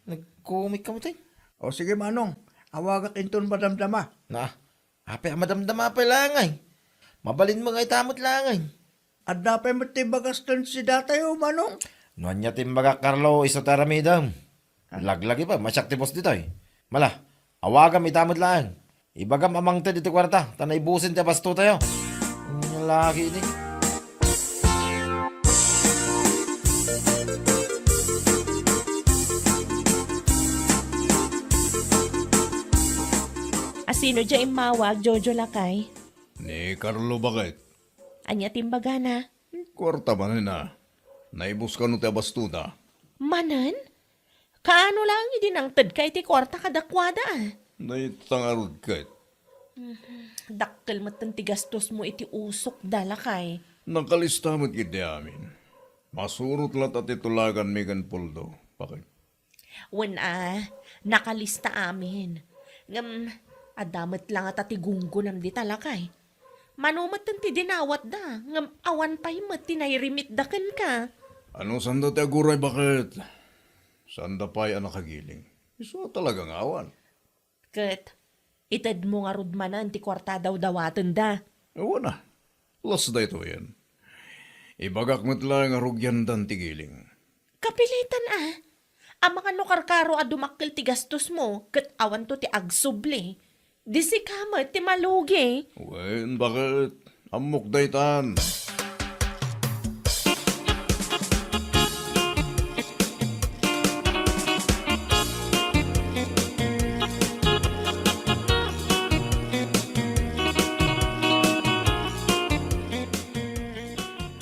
Nagkumik ka mo tayo. O sige manong, awagak inton madamdama. Na, ape madamdama pa langay. Mabalin mo nga itamot langay. At dapat matibagas kan si datayo manong. Nuan niya timbaga Carlo isa taramidam. Laglagi pa, masyakti boss dito eh. Mala, awagam itamot lang. Ibagam amang te dito kwarta, tanay busin te basto tayo. Laki ni. Sino dyan mawag, Jojo Lakay? Ni Carlo bakit? Anya timbaga na. Kwarta man na. Naibus ka no te bastuna. Manan? Kaano lang idinangtad kay ti kwarta kadakwada ah. Naitangarod ka. Dakkel matan ti gastos mo iti usok dalakay. Nakalistamot kiti amin. Masurot lat at itulagan mi kan puldo. Bakit? Nakalista amin. Adamat lang at atigunggo nam di talakay. Manumat ti dinawat da. Awan pa'y mat tinayrimit daken ka. Ano sanda te aguray bakit? Sanda pa'y anak kagiling. Iso talagang awan. Kat, itad mo nga rudmanan ti kwarta daw dawatan da. Ewan na. Las da ito yan. Ibagak mo't lang nga rugyan dan tigiling. Kapilitan ah. Ang mga nukarkaro a dumakkel ti gastos mo, kat awan to ti agsubli. Di si kamat ti malugi. Wen, bakit? Amok daytan.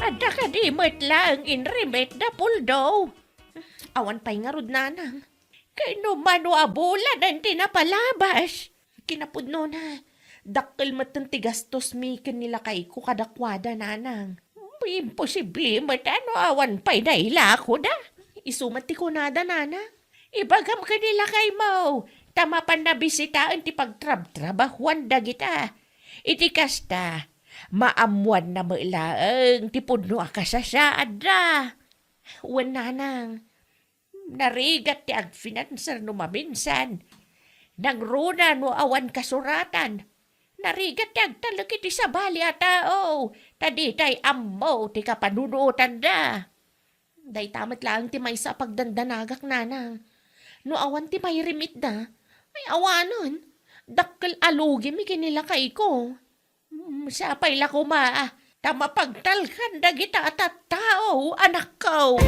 Ada ka di lang inrimit na puldo. Awan pa'y nga rod nanang. Kay no mano abulan ang tinapalabas. Kinapudno na. Dakkel matan ti gastos mi kanila kay ko kadakwada nanang. Imposible matano awan pa'y naila ako da. Isumat ti kunada nana. Ibagam kanila kay mo. Tama pa na bisitaan ti pagtrab-trabahuan da kita. Iti kasta. Maamuan na mailaang ti pudno akasasaad da. Wan nanang. Narigat ti agfinanser no maminsan. Nangruna no awan kasuratan. Narigat ti agtalaki ti sabali a tao. Taditay ammo ti kapanunuotan da. Day tamat lang ti may sa pagdandanagak nanang. No awan ti may rimit da. Ay awanon. Dakkel alugi mi kinila kay ko. Sapay la ko maa. Tama pagtalkan da kita at tao anak ko.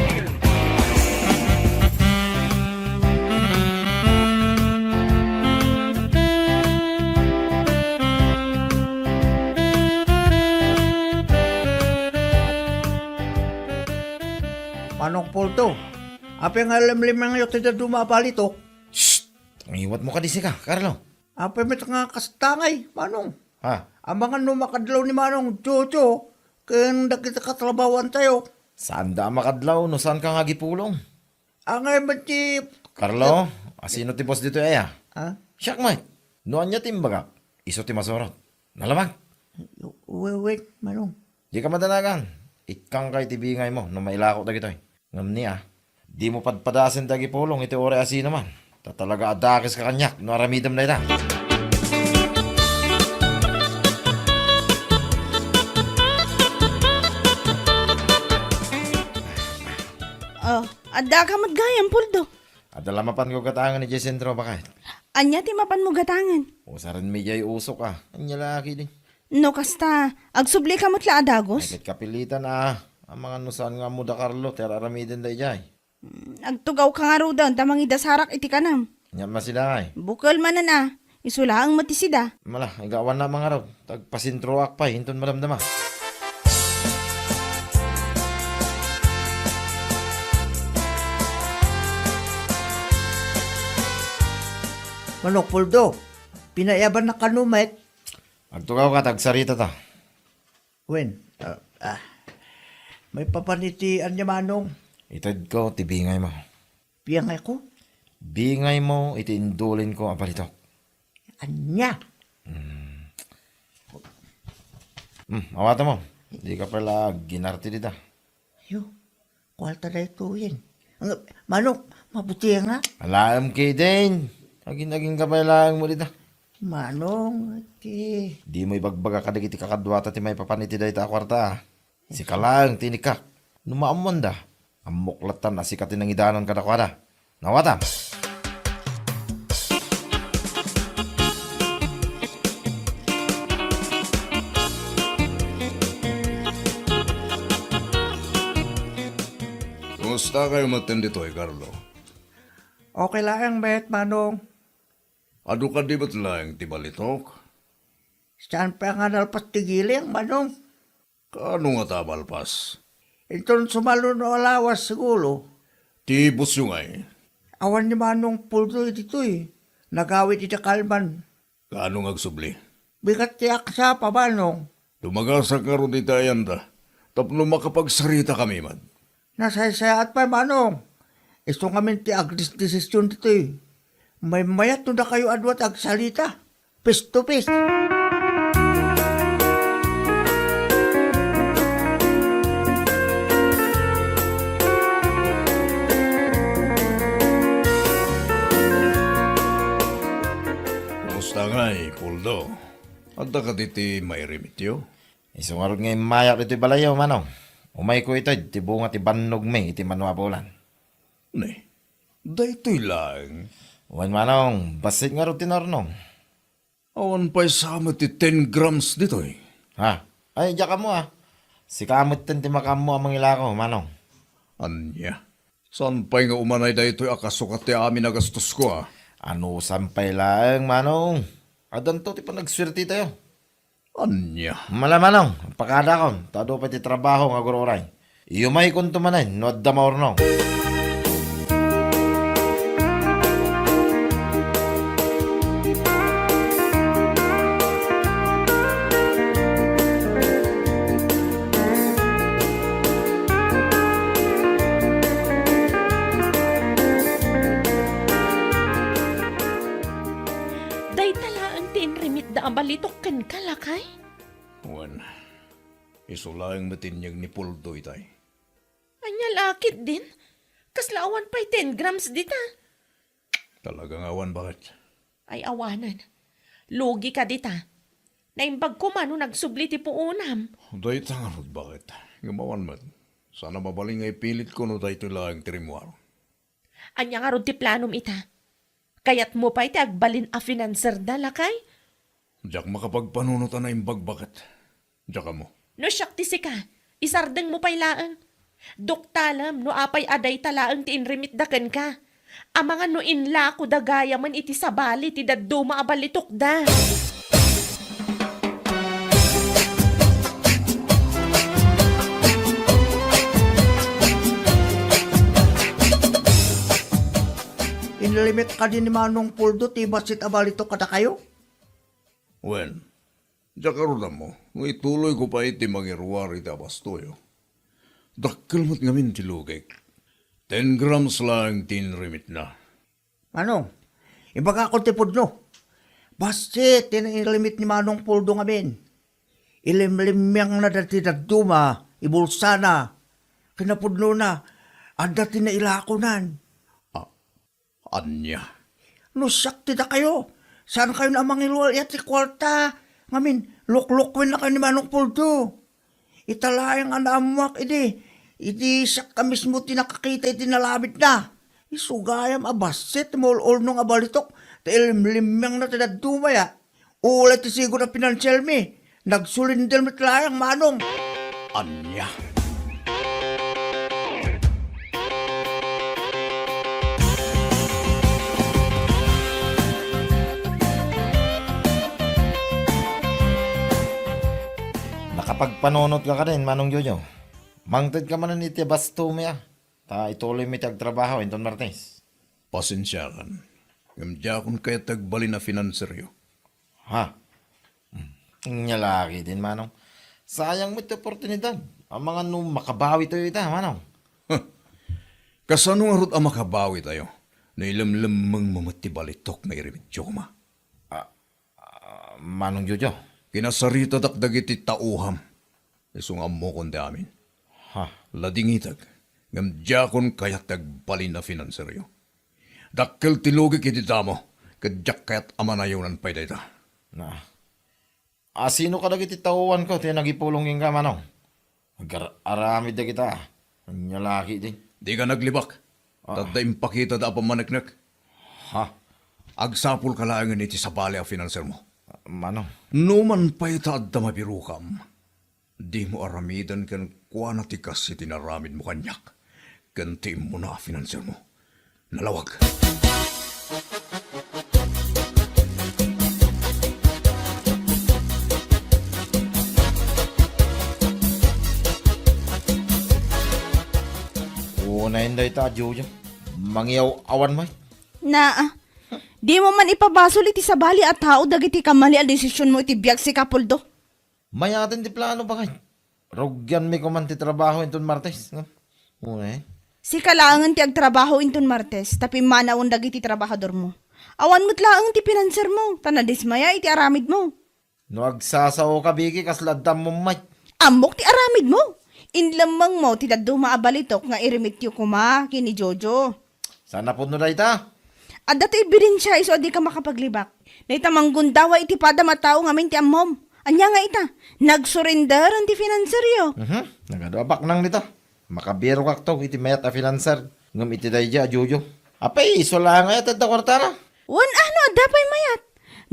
Manong pulto. Apa nga limang yung tida dumapalito? Shh! Iwat mo ka di ka, Carlo. Apa met nga kastangay, manong. Ha? Ang mga numakadlaw ni Manong Jojo, kaya nakita katrabawan tayo. Saan da makadlaw? No saan ka nga gipulong? Ang ay mati... Carlo, asino ti boss dito aya? Ha? Siyak mate. Noan niya timbaga. Iso ti masorot. Nalamang. Wait, Manong. Di ka madanagan. Ikang kay tibingay mo no mailako da gitoy. Ngam niya. Di mo padpadasin da gipulong iti ore asino man. Tatalaga adakis ka kanyak no aramidam na ita. Oh, adda ka matgayang puldo. At alamapan ko katangan ni Jesentro bakit? Anya ti mapan mo gatangan. Usaran mi jay usok ah. Anya laki din. No kasta, agsubli ka motla adagos. Kahit kapilitan ah. Ang mga nusan nga mo da Carlo, tera aramidin da jay. Agtugaw ka nga ro doon, tamang idasarak iti kanam. Nya masila ay. Bukal manan ah, isulaang matisida. Mala, igawan na mga raw. Tagpasintroak pa, hinton maramdama. Manong puldo. Pinayaban na kanumet. Agtugaw ka, tagsarita ta. Wen, may papanitian niya Manong. Itad ko, tibingay mo. Piyang ako. Bingay mo, itiindulin ko ang palitok. Anya. Awata mo. Di ka pala ginarti dita. Yo, kwalta na ito yan. Manong, mabuti nga. Alam kay din. Aging kapalaan mo dita. Manong, ati. Di mo ibagbaga kadagiti kakadwata ti may papaniti da ita kwarta. Si kalang tinikak. Numaamon da. Amuklatan na sikatin ng idanon kadakwada. Nawata. Kumusta kayo matindi to, Carlo? Okay lang, bet, Manong. Ano ka di ba't lang ti balitok? Saan pa nga nalpas tigiling, Manong? Kaano nga tabalpas? Ito sumalo no alawas siguro. Tibos yung ay. Awan ni Manong Puldo dito eh. Nagawit iti kalman. Kaano nga agsubli? Bigat tiyak sa pa, Manong. Lumagasa ka ron itayan ta. Tapno makapagsarita kami man. Nasaysayaat pa, Manong. Isto kami ti agdis desisyon dito eh. May mayat na kayo adwat agsalita. Face to face. Kumusta nga Puldo? Adda ka diti may remityo? Isungarod nga mayak dito balayaw, Manong. Umay ko ito, ti bunga ti bannog me, iti manuapulan. Ne, daytoy lang. Uwan, Manong, basit nga rin tinarnong. Awan pa'y sama ti 10 grams dito eh. Ha? Ay, diya ka mo Si kamot tin ti makamo amang ilako, Manong. Anya, saan pa'y nga umanay daytoy akasukat ti amin nagastos ko Ano sampay lang, Manong? Adan to, ti pa nagswerte tayo. Anya, Manong, pakada kon, tado pa ti trabaho nga gururay. Iyumay kon tumanay, no adda maurnong. Day tala ang tinrimit da ang balitok ken kalakay. wan, isulang matinyag ni Puldo itay. Anya lakit din. Kaslaawan pa'y 10 grams dita. Talagang awan bakit? Ay awanan. Lugi ka dita. Naimbag ko man nung nagsubli ti puunam. Day tangarod bakit? Gumawan man. Sana mabaling ay pilit ko no daytoy lang tirimuar. Anya nga ron ti planom ita. Kayat mo pa iti agbalin a financer da lakay. Diyak makapagpanunutan na imbag bakit? Diyak ka mo. No siyak ti sika. Isardeng mo pa'y laang. Doktalam no apay aday talaang ti inrimit da ken ka. Amangan no inla ko da gaya man iti sabali ti daddo maabalitok da. Inlimit ka din ni Manong Puldo, ti basit abalito kada kayo? Wen, diyak ka rin mo. Nung ituloy ko pa iti magiruar iti abastoyo. Dakkel mo't ngamin ti lugay. 10 grams lang tinrimit na. Manong, ibaga ko ti Pudno. Basit, tinilimit ni Manong Puldo ngamin. Ilimlimyang na dati daduma, ibulsa na. Kinapudno na, dati na ilakonan. Anya. No, sakti na kayo. Saan kayo na mangilwal yat si kwarta? Ngamin, luklukwin na kayo ni Manong Puldo. Italayang anamuak, Idi sak ka mismo tinakakita itinalabit na. Isugayam abasit, mol nung abalitok. Tailimlimyang na tinadumaya. Ulit siguro na pinansyal mi. Nagsulindel mitlayang Manong. Anya. Nakapagpanunot ka rin, Manong Jojo. Mangtid ka man iti basto mo Ta ituloy mo iti agtrabaho, Inton Martes. Pasensyakan. Gamdya kung kaya tagbali na finanseryo. Ha? Nyalaki din, Manong. Sayang mo iti oportunidad. Ang mga nung makabawi tayo ita, Manong. Kasano nga rot ang makabawi tayo? Na ilamlamang mamatibalitok na irimidyo ko ma. Manong Jojo. Kinasarita dakdag iti tauham. Isungam mo kundi amin. Ha? Ladingitag. Ngamdya kon kaya tagbali na finanseryo. Dakkel tilugik iti damo. Kadyak kayat amanayunan pa'y dayta. Na. Sino ka dagiti tauwan ko? Tiyan nagipulongin ka, Manong. Aramid na kita. Nyalaki din. Di ka naglibak. Tadda impakita da pa maneknek. Ha? Agsapul ka laangan iti sabali a finanser mo. Manong. Numan pa'y taadda mapirukam. Di mo aramidan kan kuwa na tikas iti naramid mo kanyak. Ganti mo na finanser mo. Nalawag. Time day ta, Jojo. Mangyaw awan mo. Na, di mo man ipabasol iti sabali at tao dagiti kamali ang desisyon mo iti biyag si Kapuldo. May atin di plano ba kay? Rogyan may kuman ti trabaho inton Martes. No? Si kalangan ti agtrabaho inton Martes, tapi manawon dagiti trabahador mo. Awan mo't laang ti pinanser mo, tanadismaya iti aramid mo. No agsasaw ka, Biki, kasladam mo, Mike. Amok ti aramid mo. Inlamang mo ti daddo maabalitok nga irimityo kuma kini Jojo. Sana po no na ita. At dati ibirin siya iso di ka makapaglibak. Na ita manggundawa iti pada matao ngamin ti ammom. Anya nga ita, nagsurrender ang ti finanseryo. Nagadabak nang nito. Makabiro kak to, iti mayat a financer. Ngam iti dayja, Jojo. Apay, iso lang nga yata da kwartara. Wan ano, dapay mayat.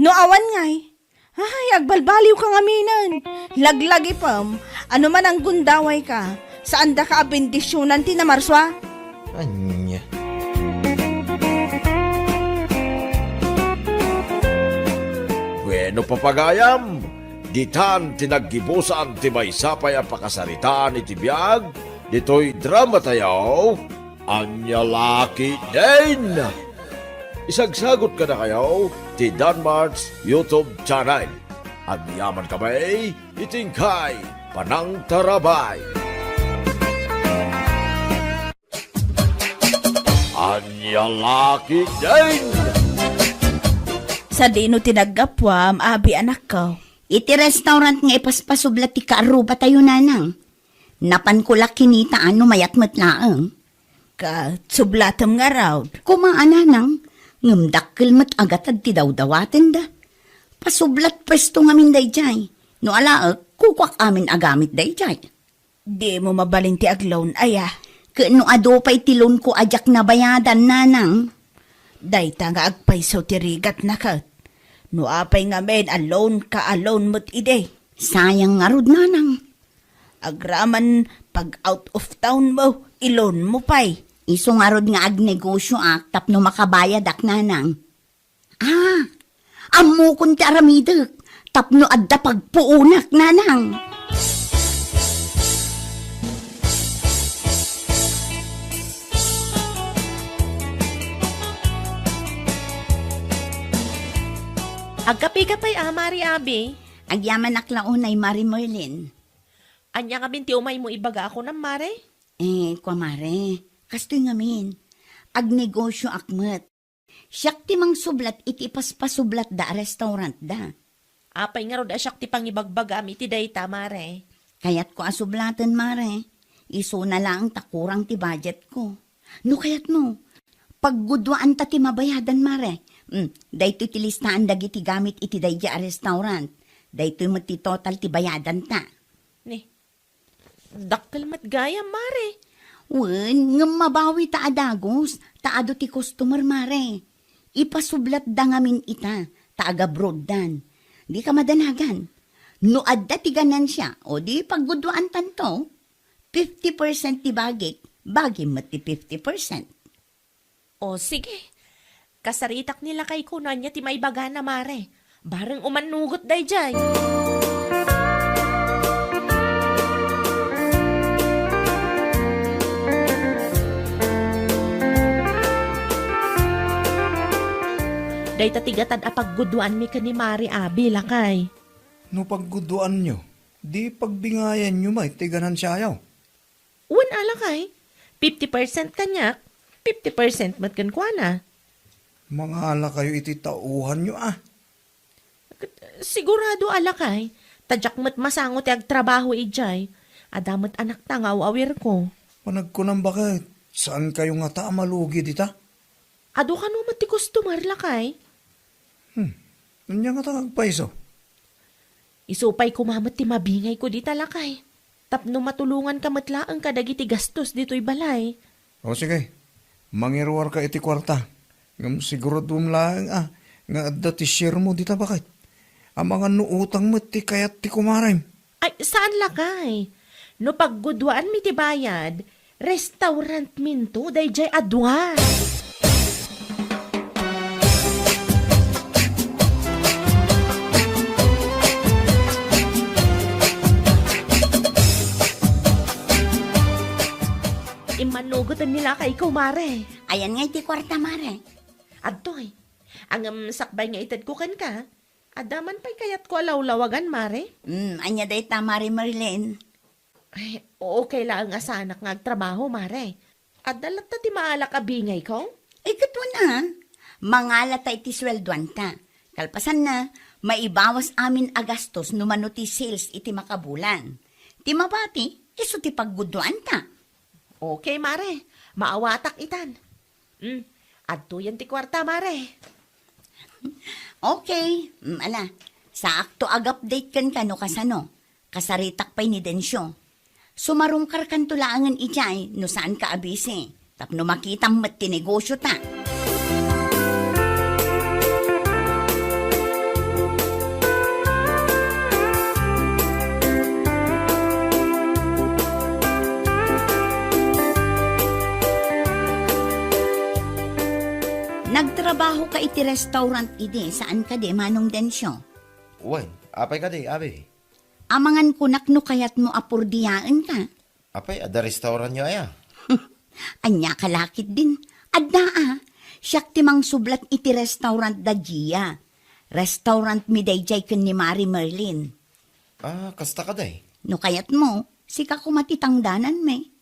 No awan ngay. Ay, agbalbaliw ka ngaminan. Laglagi pam, ano man ang gundaway ka. Saan da ka abendisyonan ti na marswa? Anya. Bueno papagayam, ditan tinaggibusan ti may sapay ang pakasaritaan iti biyag, dito'y drama tayaw, anya laki din. Isagsagot ka na kayo, ti Danmarks YouTube channel. At yaman kamay, itingkay, panang tarabay. Anya laki din. Sa dino tinaggapwam, abi anak ko. Iti restaurant nga ipaspasublat ti kaaruba tayo nanang. Napan ko lak kinita ano mayat matlaang. Ka, sublatam nga raw. Kumaan nanang, ngamdakkel mat agatad ti dawdawaten da. Pasublat pwesto ngamin dayjay. No alaak, kukwak amin agamit dayjay. Di mo mabalin ti agloan, aya. Kano ado pa itilon ko ajak na bayadan nanang. Dayta nga agpaysaw ti rigat na kat. No apay nga men, alone ka alone mo't ide. Sayang nga rod nanang. Agraman pag out of town mo, ilon mo pay. Iso nga rod nga agnegosyo tapno makabayad ak nanang. Ammo kun ti aramidek, tapno adda pagpuunak nanang. Agkapi-kapay Mari Abi. Agyaman aklaunay Mari Merlin. Anya nga binti umay mo ibaga ako ng Mare? Kwa Mare, kastoy ngamin. Agnegosyo akmet. Siyak ti mang sublat iti paspasublat da restaurant da. Apay nga rod asyak ti pangibagbaga mi ti dayta Mare. Kayat ko asublatan Mare. Iso na lang takurang ti budget ko. No kayat no, paggudwaan ta ti mabayadan Mare. Dayto ti listaan dagiti gamit iti dayja a restaurant. Dayto mo ti total ti bayadan ta. Ni, dakkel mat gaya Mare. Wen, ngam mabawi ta adagos, taado ti customer Mare. Ipasublat da ngamin ita, taaga broaddan. Di ka madanagan. No adda ti ganansya, o di paggudwaan tanto, 50% ti bagik, bagi mo ti 50%. O sige, kasaritak nila kay kunan niya ti maibaga na Mare. Bareng umanugot dayjay. Day tatigatan a pagguduan mi ka ni Mari Abi lakay. No pagguduan nyo, di pagbingayan nyo may tiganan siyayaw. Uwan alakay, 50% kanyak, 50% mat kan kuana. Mga ala kayo iti tauhan nyo Sigurado alakay, tadyak mat masangot ag trabaho ijay. Adamat anak tangaw awir ko. Panag ko nang bakit, saan kayo nga ta malugi dita? Ado ka no mat ti customer lakay. Anya nga ta agpaiso? Isupay kumamat ti mabingay ko di talakay. Tapno matulungan ka matlaang ka dagiti gastos dito'y balay. O sige, mangiruar ka iti kwarta. Ngam siguro lang nga adda ti share mo dita bakit? Ang mga nuutang mo ti kayat ti kumarim. Ay, saan lakay? No paggudwaan mi ti bayad, restaurant minto, dayjay adwa. Imanugot Ayan nila kay ikaw, Mare. Ayan nga iti kwarta, Mare. Adtoy, ang sakbay nga itad ko kan ka. Adaman pa'y kayat ko alawlawagan, Mare. Anya day ta, Mare Merlin. Ay, oo, kailangan nga sa anak nga agtrabaho, Mare. Adalat ta ti maalak abingay ko? Ikat mo na. Mangalat ta iti sweldoan ta. Kalpasan na, maibawas amin agastos no mano ti sales iti makabulan. Ti mabati, iso ti pagguduan ta. Okay, Mare. Maawatak itan. Adto yan ti kwarta, Mare. Okay, ala, sa akto ag-update kan kano kasano, kasaritak pa'y ni Densyo. Sumarungkar kan tulaangan ijay, no saan ka abisi, tapno makita mat tinegosyo ta. Nagtrabaho ka iti restaurant ide, saan ka de, Manong Densyo? Wen, apay ka di, abi. Amangan kunak no kayat mo apurdiyaan ka. Apay, ada restaurant nyo aya. Anya kalakit din. Adda siyak timang sublat iti restaurant da Gia. Restaurant mi dayjay ken ni Mari Merlin. Kasta ka day. No kayat mo, sika kumatitangdanan me.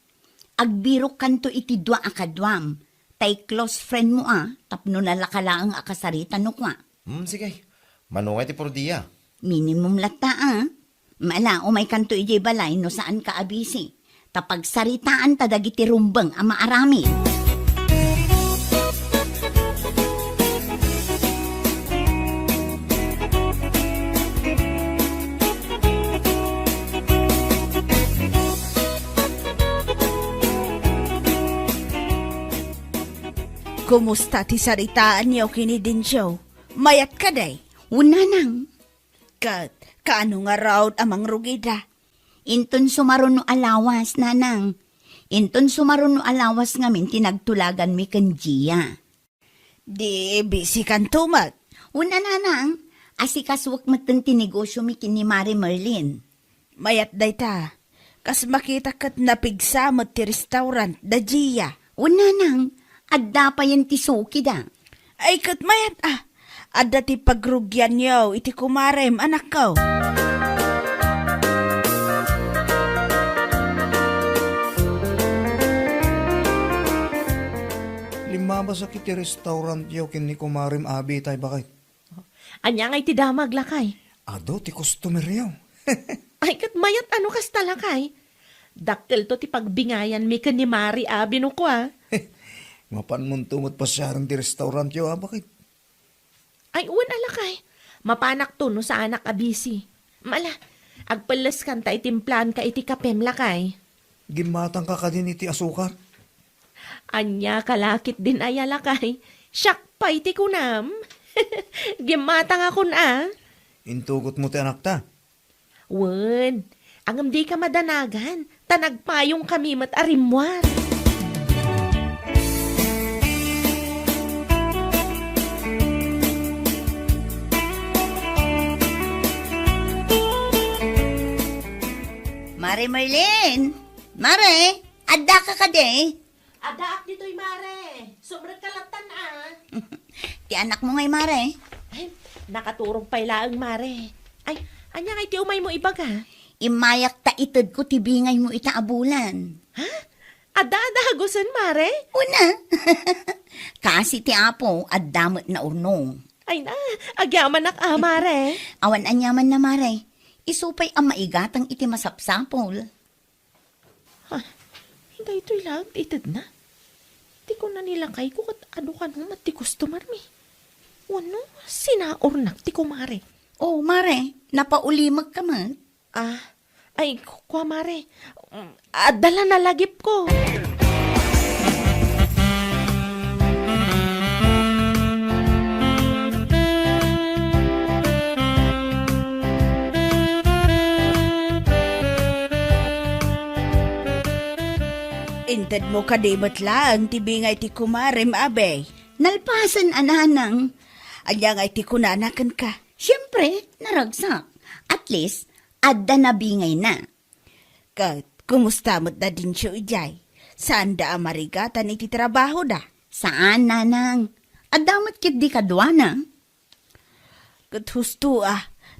Agbirok kanto iti dua akadwam. Tay close friend mo tapno nalakalaang akasarita no kwa. Sige. Manungay ti pordiya. Minimum lata Mala, umay kanto ijay balay no saan ka abisi. Tapag saritaan ta dagiti rumbeng ama arami. Kumusta ti saritaan niyo kini Densyo? Mayat ka day? Una nang, Kaano nga raw amang rugida? inton sumaron no alawas, nanang. Inton sumaron no alawas ngamin tinagtulagan mi ken Gia. Di busy kan tumat. Una nanang, asikaswak matan tinegosyo mi kin ni Mari Merlin. Mayat day ta. Kas makita kat napigsamot ti restaurant da Gia. Una nang, adda pa yan ti suki da. Ay kat mayat Adda ti pagrugyan niyo iti kumarem anak ko. Limaba sa kiti restaurant yaw kin ni kumarim abi tay bakit? Anya nga iti damag lakay. Ado ti customer yaw. Ay, kat mayat ano kas talakay. Dakkel to ti pagbingayan mi ken ni Mari abi no kwa. Mapan mong tumot pa siya ti restaurant yaw bakit? Ay, uwan alakay. Mapanak to no sa anak abisi. Mala, agpalas kan ta itimplan ka iti kapem lakay. Gimatang ka ka din iti asukar. Anya kalakit din ay alakay. Siyak pa iti kunam. Gimatang ako na. Intugot mo ti anak ta. Wen, angam di ka madanagan. Tanagpayong kami mat arimwar. Mari Merlin! Mare! Adda ka de! Adaak dito'y Mare. Sobrang kalatan Ti anak mo ngay, Mare. Ay, nakaturong pa ilaang Mare. Ay, anya nga iti umay mo ibaga. Imayak ta itad ko ti bingay mo itaabulan. Ha? Ada hagusan Mare? Una! Kasi ti apo, addamot na urnong. Ay na, agyaman ak Mare. Awan anyaman na, Mare. Isupay ang maigatang iti masapsapol. Hindi ito'y lang, itad na. Di ko na nilakay ko kat ano ka nung at ti customer mi. Wano, sinaornak ti kumare. Oh, Mare, napaulimag ka man. Ay, kwa Mare. Dala na lagip ko. Intad mo kadimot lang, tibingay ti kumarem abe. Nalpasan ananang. Anya nga ti kunanakan ka. Siyempre, naragsak. At least, adda na bingay na. Kumusta mo't na din siya ijay? Saan da amarigatan iti trabaho da? Saan, nanang? Adamat kit di kadwana. Kat husto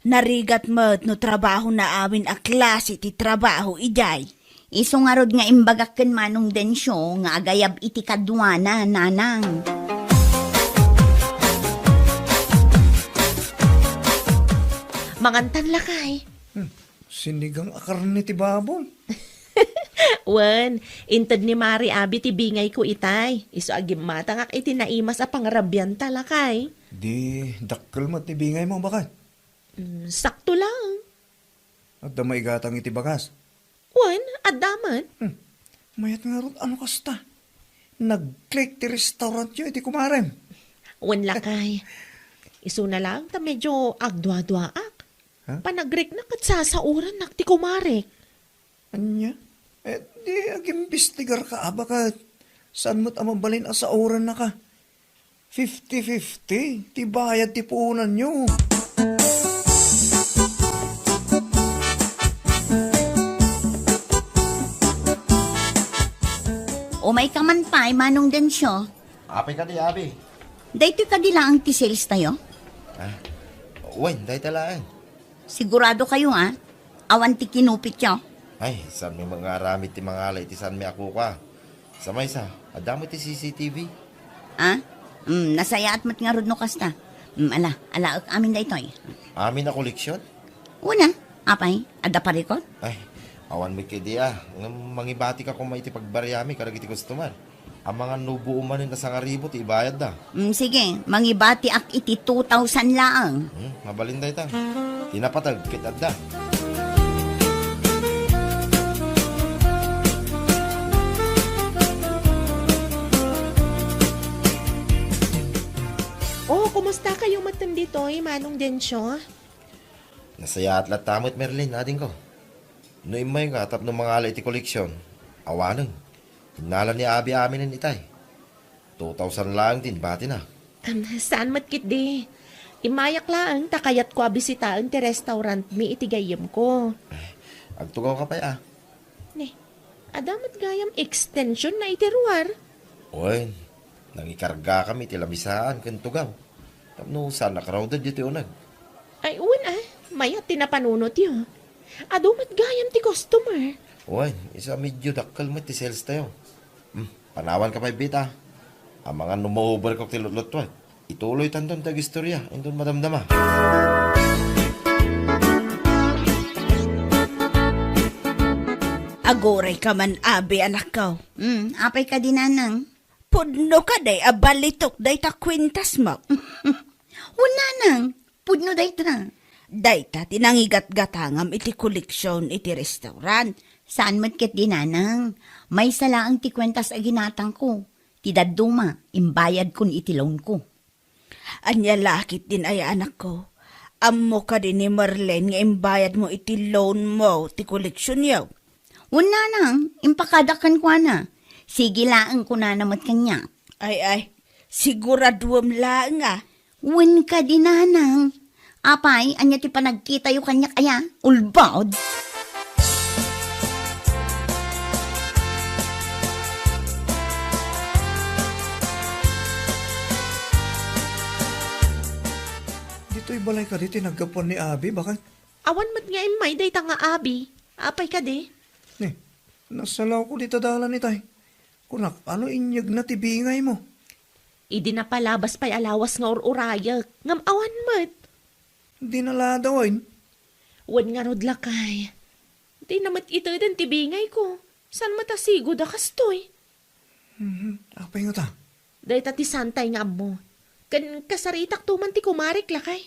narigat mo't no trabaho na amin a klase iti trabaho ijay. Iso nga rod nga imbagakken manong densyo nga agayab iti kadwana, nanang. Mangantan lakay. Sinigang akarne ti babong. Wen, intad ni Mari Abi ti bingay ko itay. Iso agim matangak iti naimas a pangarabyan talakay. Di, dakkel mo ti bingay mo bakat. Sakto lang. At damay gatang iti bagas. Wen, adaman. Mayat nga ron, ano kasta? Nag-click ti restaurant yun, iti kumarem. Wen lakay. Iso na lang ta medyo agdwa-dwaak. Ha? Panagrek na kat sasauran nak ti kumarek. Anya? Di, agimbistigar ka, bakat. Saan mo't amabalin sa oran na ka? 50-50, ti bayad ti puunan nyo. O may kaman pa, manong densyo. Apay ka di, Abi. Dahito ka dila ang ti-sales tayo? Wen, dahi talaan. Sigurado kayo awan ti kinupit yo. Ay, saan may mga ramit ti mga alay, ti saan may ako ka. Samay sa, adamo ti CCTV. Nasaya at mat nga rod no kasta. Alaak amin da itoy. Amin na koleksyon? Una, apay, ada pa rikot? Ay, awan may kidi mangibati ka kung may ti pagbaryami, karag iti customer. Ang mga nubo umanin na sa ngaribo, ti ibayad da. Sige, mangibati ak iti 2,000 laang. Mabalinday ta. Tinapatag, kitad da. Oh, kumusta kayong matan dito, manong densyo? Nasaya at latamot, Merlin, ading ko. No imay nga, tap ng mga alay ti koleksyon. Awanan. Hinala ni Abi amin ng itay. 2,000 lang din, bati na. Saan matkit di? Imayak lang, takayat ko abisitaan ti restaurant mi itigayam ko. Agtugaw ka pa Ne, adamat gayam extension na itiruar. Oy, nangikarga kami ti lamisaan kan tugaw. Tapno saan nakrowded dito unag. Ay, mayat tinapanunot yun. Adumat gayam ti customer. Oy, isa medyo dakkel mo ti sales tayo. Panawan ka pa bita. Ang mga numaover ko ti lutlutwat. Ituloy tanton tag istorya, indon madamdama. Agoray ka man, Abi, anak ko. Apay ka din, nanang. Pudno ka day, abalitok day ta kwintas mo. Una nang, pudno day tra. Day ta, tinangigat-gatangam iti koleksyon iti restaurant. Saan matkit din, nanang? May salaang ti kwentas a ginatang ko. Ti daduma, imbayad kun iti loan ko. Anya lakit din ay anak ko. Ammo ka din ni Marlene nga imbayad mo iti loan mo ti koleksyon yaw. Una nang, impakadakan ko na. Sige laang ko na namat kanya. Ay, siguraduam lang Wen ka din, nanang. Apay, anya ti panagkita yu kanya kaya, ulbod. Dito'y balay ka dito, nagkapon ni Abi, bakit? Awan mat nga imay day ta nga abi. Apay ka di? Nasalaw ko dito dalan ni tay. Kunak, ano inyag na tibingay mo? Idi na palabas pa'y alawas nga ururayak. Ngam awan mat. Di naladawain. Wan nga rod lakay. Di namat ito din tibingay ko. San matasigo da kastoy? Apay nga ta. Day ta ti santay nga mo. Kan kasaritak tuman ti kumarik lakay.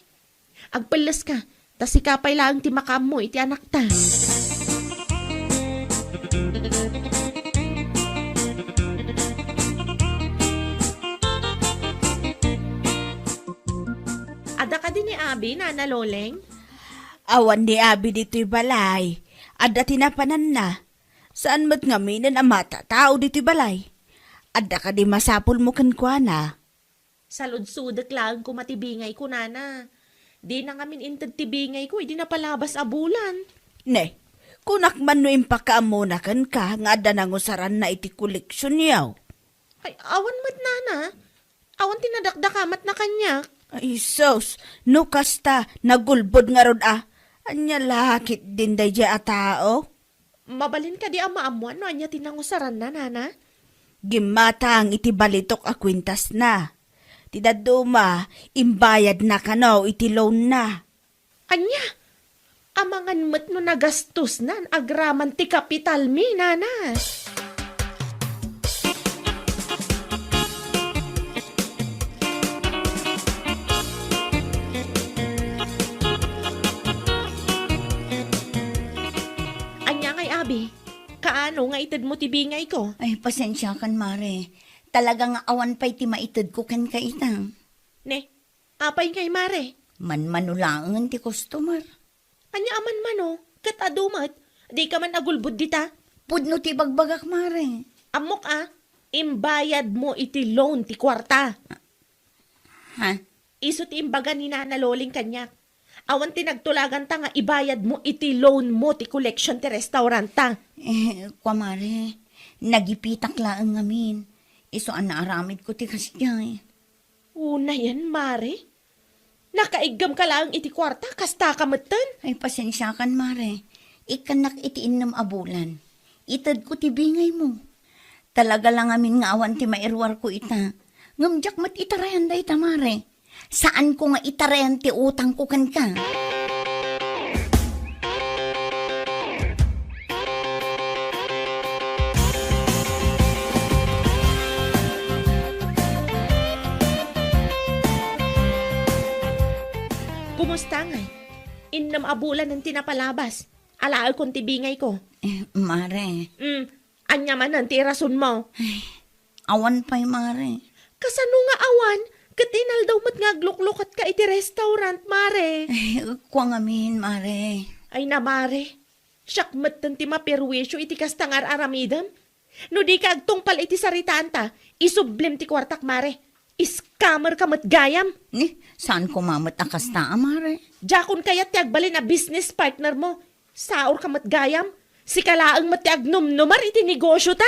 Agpalas ka. Tas sikapay lang ti makam mo iti anak ta. Ada ka din ni Abi, Nana Loleng? Awan ni Abi dito'y balay. Ada tinapanan na. Saan mat ngaminan ang mata tao dito'y balay? Ada ka di masapul mo kankwana. Salud-sudak lang ko matibingay ko, Nana. Di na ngamin intad tibingay ko, di na palabas abulan. Ne, Kunak man no impakaamunakan ka nga ada nangusaran na iti koleksyon yaw. Ay, awan mat nana. Awan tinadakdakamat na kanya. Ay sos, no kasta nagulbod nga rod Anya lakit din day a tao. Mabalin ka di amaamuan no anya tinangusaran na nana. Gimatang iti balitok a kwintas na. Tidaduma, imbayad na kanaw iti loan na. Anya, amangan mat no nagastos nan agraman ti kapital mi, nana. Anya ngay abi, kaano nga itid mo ti bingay ko? Ay, pasensya kan, Mare. Talagang awan pa'y ti maitid ko kan kaitang. Ne, apay ngay mare. Manmanulangan ti customer. Anya aman mano, kat adumat, di ka man agulbud dita. Pudno ti bagbagak, Mare. Amok imbayad mo iti loan ti kwarta. Ha? Iso ti imbaga ni nanaloling kanyak. Awan ti nagtulagan ta nga ibayad mo iti loan mo ti collection ti restaurant ta. Kwa, Mare. Nagipitak laang ngamin. Iso ang naaramid ko ti kasyay. Una yan, mare. Nakaigam ka lang iti kwarta, kasta ka matan. Ay, pasensya kan, Mare. Ikanak iti innam abulan. Itad ko ti bingay mo. Talaga lang amin nga awan ti mairwar ko ita. Ngamjak mat itarayan da ita, Mare. Saan ko nga itarayan ti utang ko kan ka? Kumusta nga? Innam abulan ng tinapalabas. Alaal kong tibingay ko. Mare. Anya man ang tirason mo. Awan pa'y, Mare. Kasano nga awan? Katinal daw mat nga gluklukat ka iti restaurant, mare. Kwa ngamin, Mare. Ay na, mare. Siyak mat ti mapirwisyo iti kastangar aramidam. No di ka agtungpal iti saritaan ta, isublim ti kwartak, mare. Scammer ka mat gayam. Saan ko mamat akasta, Mare? Jakon kayat ti agbalin na business partner mo. Saor ka mat gayam. Si kalaang mat ti agnumnumar iti negosyo ta.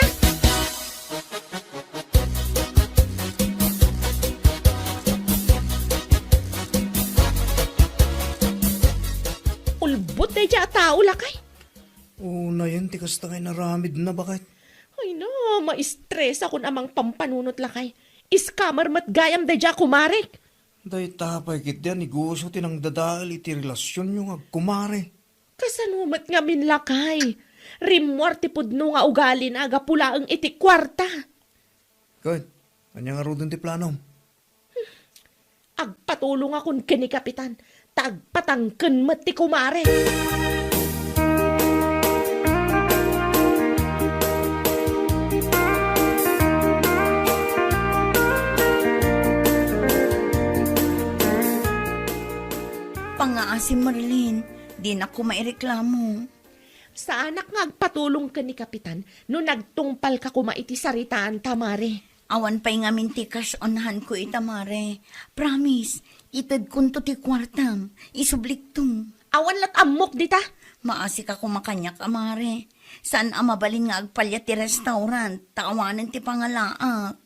Ulbot na dya tao lakay. Na yan, tikas ta kay naramid na bakit? Ay na, ma-stress ako namang pampanunot lakay. Scammer mat gayam da dya kumarek. Day tapay kit yan, negosyo tinang dadaal iti relasyon yung agkumare. Kasanumat nga min lakay. Rimwar ti pudno nga ugali na agapula ang iti kwarta. Kahit, kanya nga rodon ti planom. Agpatulong akong kini kapitan. Tagpatangken mat ti kumare. Pangaasi, Marlene. Di na ko maireklamo. Sa anak nga agpatulong ka ni kapitan no nagtungpal ka kumaiti saritaan tamare. Awan pa'y nga minti cash onahan ko ita, Mare. Promise, itad kunto ti kwartam. Isublik tum. Awan lat amok dita. Maasi ka kumakanyak, Mare. Saan mabalin nga agpalya ti restaurant? Taawanan ti pangalaak.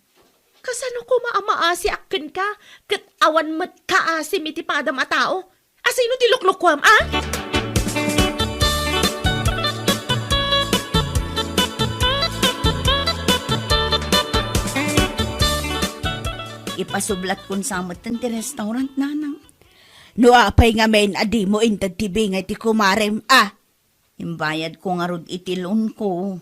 Kasano ko maamaasi akin ka? Kat awan mat kaasi iti padam a tao. Asino ti luklukwam, Ipasublat kun samot ti restaurant, nanang. No apay nga men adi mo intad tibi nga ti kumarem Imbayad ko nga rod iti loan ko.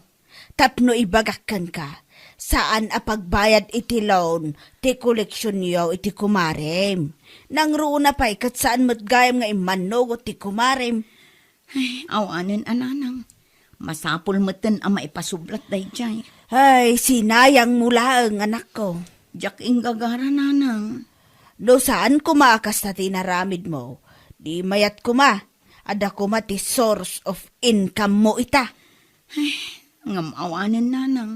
Tapno ibagakan ka. Saan apagbayad iti loan ti koleksyon niyo iti kumarem. Nang runa pa'y kat saan mo't gayam nga imanog ti kumarem. Ay, awanin ananang. Masapul moten ang maipasublat day jay. Ay, sinayang mula ang anak ko. Diyak inggagara, nanang. No saan kumakas na tinaramid mo? Di mayat kuma. Ada kuma ti source of income mo ita. Ay, ngamawanan, nanang.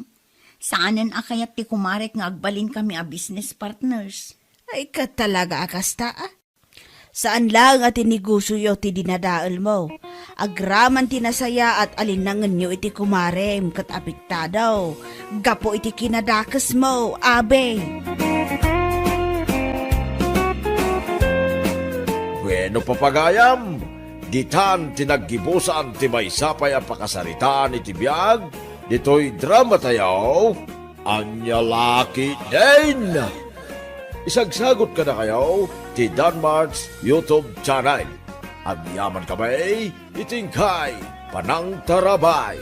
Saanan akayat ti kumarek nga agbalin kami a business partners. Ay ka talaga akasta Saan lang at iniguso yo ti dinadaal mo? Agraman tinasaya at alinangan nyo iti kumarem kat apiktadaw. Gapo iti kinadakas mo, abe. Bueno papagayam, ditan tinaggibusan ti may sapay ang pakasaritaan iti biyag, dito'y drama tayo, anya laki din. Isagsagot ka na kayo, ti Danmarks YouTube channel. Ang yaman kamay, itingkay, panang tarabay.